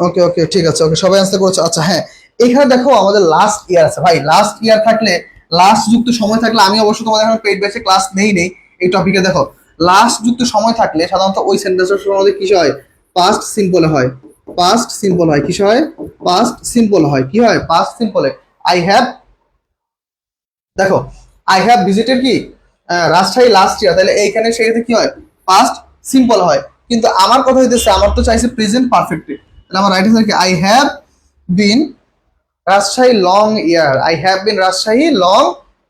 ওকে ওকে ঠিক আছে, ওকে সবাই আনসার করেছে। আচ্ছা হ্যাঁ, এখানে দেখো আমাদের লাস্ট ইয়ার আছে ভাই, লাস্ট ইয়ার থাকলে, লাস্ট যুক্ত সময় থাকলে, আমি অবশ্য তোমাদের এখন পেইড ব্যাচে ক্লাস নেই এই টপিকে। দেখো লাস্ট যুক্ত সময় থাকলে সাধারণত ওই সেন্টেন্সের সময় আমাদের কি হয়, পাস্ট সিম্পল হয়, পাস্ট সিম্পল হয়, কি হয়, পাস্ট সিম্পল হয়, কি হয়, পাস্ট সিম্পলে। আই হ্যাভ, দেখো আই হ্যাভ ভিজিটেড কি রাজশাহী লাস্ট ইয়ার, তাহলে এইখানে সেক্ষেত্রে কি হয়, পাস্ট সিম্পল হয়। কিন্তু আমার কথা হইতেছে, আমার তো চাইছে প্রেজেন্ট পারফেক্টলি, তাহলে আমার রাইট আনসার কি, I have been Rajshahi long year, I have been Rajshahi long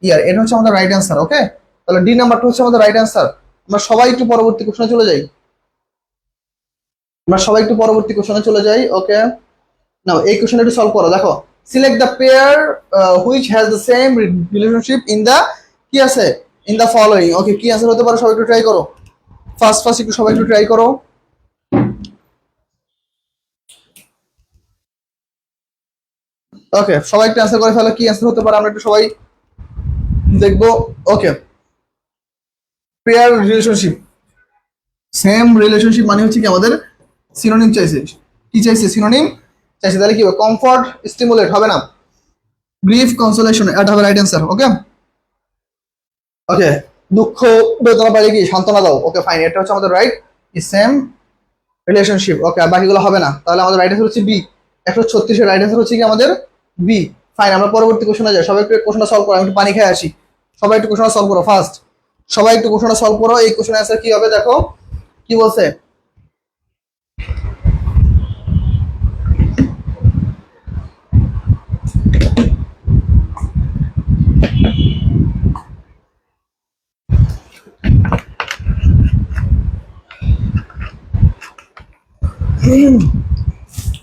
year, এটা হচ্ছে আমাদের রাইট অ্যান্সার। ওকে, তাহলে ডি নাম্বারটা হচ্ছে আমাদের রাইট অ্যান্সার। আমরা সবাই একটু পরবর্তী কোশ্চেনে চলে যাই, আমরা সবাই একটু পরবর্তী কোশ্চেনে চলে যাই। ওকে, নাও এই কোশ্চেন একটু সলভ করো। দেখো select the pair which has the same relationship in the, কি আছে, ইন দ্য ফলোইং। ওকে, কি অ্যান্সার হতে পারে, সবাই একটু ট্রাই করো, ফার্স্ট ফার্স্ট একটু সবাই একটু ট্রাই করো। ওকে, সবাই একটু অ্যান্সার করে ফেলো, কি অ্যান্সার হতে পারে, আমরা একটু সবাই দেখবো। ওকে, পেয়ার রিলেশনশিপ, সেম রিলেশনশিপ মানে হচ্ছে কি আমাদের সিনোনিম চাইছে, কি চাইছে, সিনোনিম চাইছে, তাহলে কি হবে, কমফর্ট স্টিমুলেট হবে না, গ্রিফ কনসোলেশন, এটা হবে রাইট অ্যান্সার। ওকে ওকে, দুঃখ বেদনা পাইলে কি সান্ত্বনা দাও। ওকে ফাইন, এটা হচ্ছে আমাদের রাইট, সেম রিলেশনশিপ। ওকে, আর বাকিগুলো হবে না, তাহলে আমাদের রাইট অ্যান্সার হচ্ছে বি, 136 রাইট অ্যান্সার হচ্ছে কি আমাদের বি। ফাইন, আমরা পরবর্তী কোশ্চেনে যাই, সবাই একটু কোশ্চেনটা সলভ করো, আমি একটু পানি খেয়ে আসি। সবাই একটু কোশ্চেনটা সলভ করো ফার্স্ট, সবাই একটু কোশ্চেনটা সলভ করো। এই কোশ্চেনের অ্যান্সার কি হবে দেখো, কি বলছে।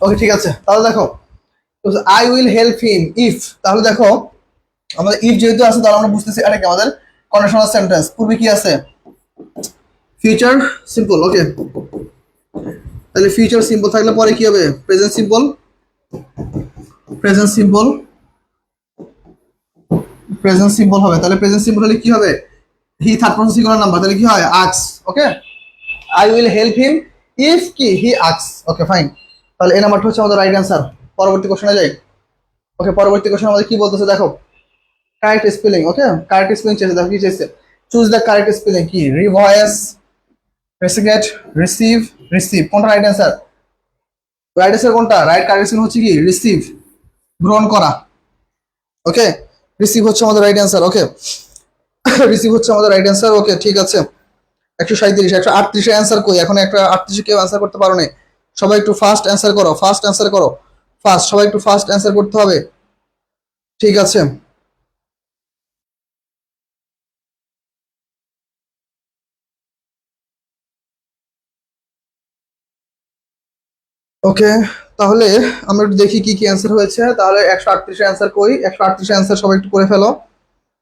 ওকে ঠিক আছে, তাহলে দেখো I will help him if, তাহলে দেখো আমাদের ইফ যেহেতু আছে, তাহলে আমরা বুঝতেছি এটা কি আমাদের কন্ডিশনাল সেন্টেন্স। পূর্বে কি আছে, ফিউচার সিম্পল। ওকে, তাহলে ফিউচার সিম্পল থাকলে পরে কি হবে, present simple, present simple, present simple হবে। তাহলে প্রেজেন্ট সিম্পল হলে কি হবে, he third person singular number, তাহলে কি হয়, asks. Okay, I will help him if কি হি আক্স। ওকে ফাইন, তাহলে এই নাম্বারটা হচ্ছে আমাদের রাইট অ্যান্সার। পরবর্তী কোশ্চেনে যাই। ওকে, পরবর্তী কোশ্চেন আমাদের কি বলতেছে দেখো, কারেক্ট স্পেলিং। ওকে, কারেক্ট স্পেলিং চেয়েছে, দেখো কি চেয়েছে, চুজ দ্য কারেক্ট স্পেলিং, কি রিভয়েস, রেসিগেট, রিসিভ, রিসিভ, কোনটা রাইট অ্যান্সার, রাইট অ্যান্সার কোনটা, রাইট কারেক্ট স্পেলিং হচ্ছে কি রিসিভ, গ্রহণ করা। ওকে, রিসিভ হচ্ছে আমাদের রাইট অ্যান্সার। ওকে, রিসিভ হচ্ছে আমাদের রাইট অ্যান্সার। ওকে ঠিক আছে, 137, 138 অ্যান্সার কই, এখন একটা 38 কেউ অ্যান্সার করতে পারো না, সবাই একটু ফাস্ট অ্যান্সার করো, ফাস্ট অ্যান্সার করো, ফাস্ট, সবাই একটু ফাস্ট অ্যান্সার করতে হবে। ঠিক আছে, ওকে, তাহলে আমরা একটু দেখি কি কি অ্যান্সার হয়েছে। তাহলে 138 অ্যান্সার কই, 138 অ্যান্সার সবাই একটু করে ফেলো,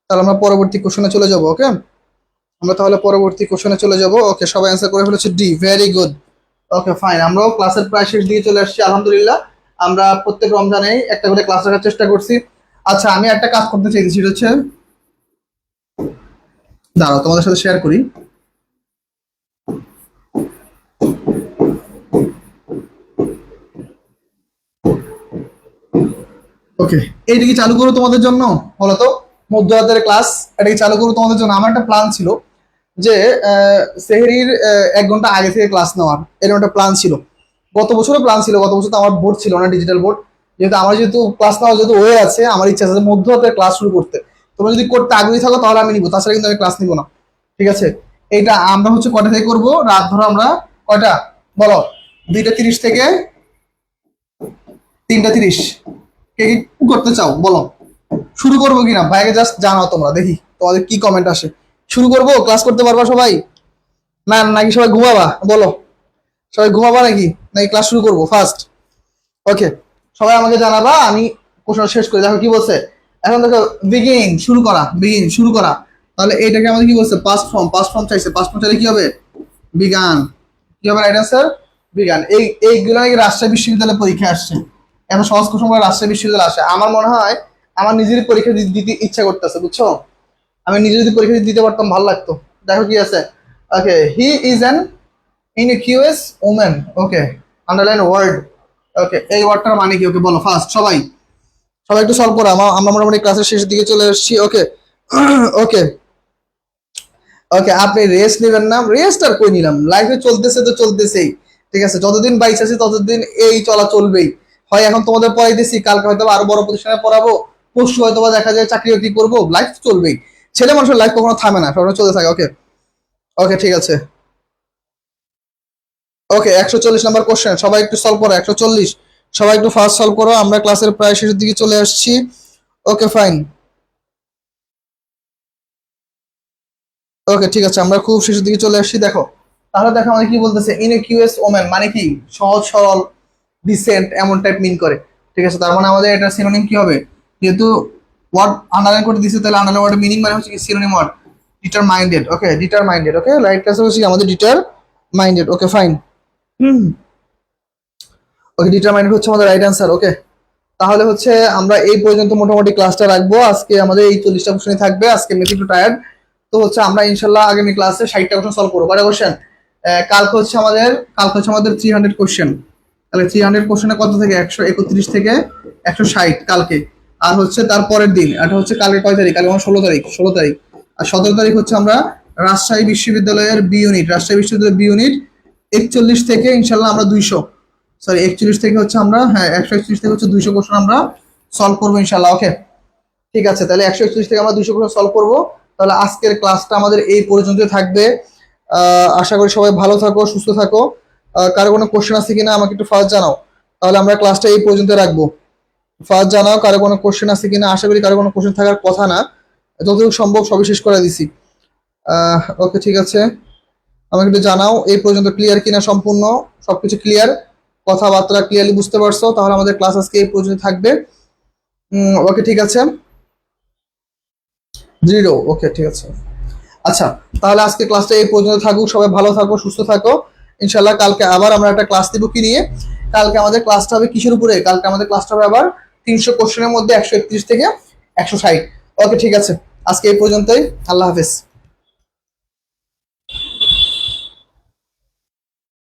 তাহলে আমরা পরবর্তী কোশ্চেনে চলে যাব। ওকে, আমরা তাহলে পরবর্তী কোশ্চেনে চলে যাব। ওকে, সবাই অ্যান্সার করে ফেলেছে D, very good. Okay fine, আমরাও ক্লাসের প্রায় শেষ দিকে চলে আসছি আলহামদুলিল্লাহ। আমরা প্রত্যেক রমজানে একটা করে ক্লাস রাখার চেষ্টা করছি। আচ্ছা, আমি একটা কাজ করতে চাইছি, সেটা হচ্ছে, দাঁড়াও তোমাদের সাথে শেয়ার করি। ওকে, এইটা কি চালু করো তোমাদের জন্য, বলো তো, মধ্যরাতের ক্লাস, এটা কি চালু করো তোমাদের জন্য। আমার একটা প্ল্যান ছিল যে সেহরির 1 ঘন্টা আগে থেকে ক্লাস নেওয়ার, এরকম একটা প্ল্যান ছিল। গত বছরও প্ল্যান ছিল, গত বছর তো আমার বোর্ড ছিল না, ডিজিটাল বোর্ড, যেহেতু আমার যেহেতু ক্লাস নেওয়া যেহেতু হয়ে আছে, আমার ইচ্ছা আছে মধ্যরাতের ক্লাস শুরু করতে। তোমরা যদি করতে আগ্রহী থাকো তাহলে আমি নিবো, তাছাড়া কিন্তু আমি ক্লাস নিবো না। ঠিক আছে, এইটা আমরা হচ্ছে কয়টা থেকে করবো, রাত ধরো আমরা কয়টা বলো, 2টা 30 থেকে 3টা 30, কে কি করতে চাও বলো, শুরু করবো কিনা ভাইকে জাস্ট জানাও, তোমরা দেখি তোমাদের কি কমেন্ট আসে। শুরু করবো, ক্লাস করতে পারবা সবাই, না নাকি সবাই ঘুমাবা বলো, সবাই ঘুমাবা নাকি, নাকি ক্লাস শুরু করবো ফার্স্ট। ওকে, সবাই আমাকে জানাবা, আমি কোশ্চেন শেষ করে দেখো কি বলছে। এখন দেখো বিগিন, শুরু করা, বিগিন শুরু করা, তাহলে এইটাকে আমাদের কি বলছে, পাস্ট ফর্ম, পাস্ট ফর্ম চাইছে, পাস্ট ফর্ম চাইলে কি হবে, বিগান, কি হবে রাইট অ্যান্সার, বিজ্ঞান। এইগুলো নাকি রাজশাহী বিশ্ববিদ্যালয়ে পরীক্ষা আসছে, এত সহজ কোশ্চেন রাজশাহী বিশ্ববিদ্যালয়ে আসে। আমার মনে হয় আমার নিজেরই পরীক্ষা দিতে ইচ্ছা করতেছে, বুঝছো, আমি নিজে যদি পরীক্ষা দিতে পারতাম ভালো লাগতো। দেখো কি আছে, okay, he is an incurious woman. Okay, underline word, okay, এই ওয়ার্ডটার মানে কি? ওকে বলো ফার্স্ট সবাই, সবাই একটু সলভ করো। আমরা মোটামুটি ক্লাসের শেষের দিকে চলে এসেছি। ওকে ওকে ওকে, আপনি রেস্ট নেবেন না? রেস্ট আর কই নিলাম, লাইফে চলতেছে তো চলতেছেই। ঠিক আছে, যতদিন বাইচ আছে ততদিন এই চলা চলবেই। হয় এখন তোমাদের পড়াইতেছি, কালকে হয়তো আরো বড় প্রতিষ্ঠানে পড়াবো, পরশু হয়তো বা দেখা যায় চাকরি বাকরি করবো, লাইফ চলবেই। ছেলে মানুষের লাইফ কখনো থামে না, সবসময় চলতে থাকে। ওকে ওকে ঠিক আছে। ওকে 140 নাম্বার কোশ্চেন, সবাই একটু সলভ করো। 140, সবাই একটু ফাস্ট সলভ করো, আমরা ক্লাসের প্রায় শেষের দিকে চলে আসছি। Okay fine. ওকে ঠিক আছে, আমরা খুব শেষের দিকে চলে আসছি। দেখো তাহলে দেখো আমাদের কি বলতেছে, ইনএকিউয়াস ওমেন মানে কি? সহজ সরল, ডিসেন্ট, এমন টাইপ মিন করে। ঠিক আছে, তার মানে আমাদের এটা সিনোনিম কি হবে? যেহেতু ওয়ার্ড আন্ডারলাইন করে দিছে, তাহলে আন্ডারলাইন ওয়ার্ডের মিনিং মানে হচ্ছে কি? Synonym word determined. Okay determined. Okay right answer হচ্ছে কি আমাদের ডিটারমাইন্ডেড। Okay fine. হুম, ওকে ডিটারমাইন্ডেড হচ্ছে আমাদের রাইট অ্যান্সার। ওকে, তাহলে হচ্ছে আমরা এই পর্যন্ত মোটামুটি ক্লাসটা রাখবো। আজকে আমাদের এই 40টা কোশ্চেনই থাকবে। আজকে মেথি একটু টায়ার্ড, তো হচ্ছে আমরা ইনশাল্লাহ আগামী ক্লাসে 60টা কোশ্চেন সলভ করবো। কয়টা কোশ্চেন? কালকে হচ্ছে আমাদের 300 কোশ্চেন। তাহলে 300 কোশ্চেনে কত থেকে? 131 থেকে 160 কালকে। আর হচ্ছে তারপরের দিন, এটা হচ্ছে কালকে কয় তারিখ? কালকে আমার 16 তারিখ। 16 তারিখ আর 17 তারিখ হচ্ছে আমরা রাজশাহী বিশ্ববিদ্যালয়ের বি ইউনিট, রাজশাহী বিশ্ববিদ্যালয়ের বি ইউনিট 41 থেকে ইনশাল্লাহ আমরা 200, সরি 41 থেকে হচ্ছে আমরা, হ্যাঁ 141 থেকে হচ্ছে 200 কোশ্চেন আমরা সলভ করবো ইনশাল্লাহ। ওকে ঠিক আছে, তাহলে 141 থেকে আমরা 200 কোশ্চেন সলভ করবো। তাহলে আজকের ক্লাসটা আমাদের এই পর্যন্ত থাকবে। আশা করি সবাই ভালো থাকো, সুস্থ থাকো। কারো কোনো কোশ্চেন আছে কিনা আমাকে একটু ফার্স্ট জানাও, তাহলে আমরা ক্লাসটা এই পর্যন্ত রাখবো। ফার্স্ট জানাও কারো কোনো কোশ্চেন আছে কিনা। আশা করি কারো কোনো কোশ্চেন থাকার কথা না, যতটুকু সম্ভব সবই শেষ করে দিছি। ওকে ঠিক আছে, আমাকে একটু জানাও এই পর্যন্ত ক্লিয়ার কিনা, সম্পূর্ণ সবকিছু ক্লিয়ার, কথাবার্তা ক্লিয়ারলি বুঝতে পারছো? তাহলে আমাদের ক্লাস আজকে এই পর্যন্ত থাকবে। ওকে ঠিক আছে, 0। ওকে ঠিক আছে। আচ্ছা, তাহলে আজকে ক্লাসটা এই পর্যন্ত থাকুক। সবাই ভালো থাকো, সুস্থ থাকো। ইনশাল্লাহ কালকে আবার আমরা একটা ক্লাস দিব কি নিয়ে? কালকে আমাদের ক্লাসটা হবে কিসের উপরে? কালকে আমাদের ক্লাসটা হবে আবার 300 কোশ্চেনের মধ্যে 131 থেকে 160। ওকে ঠিক আছে, আজকে এই পর্যন্তই। আল্লাহ হাফেজ।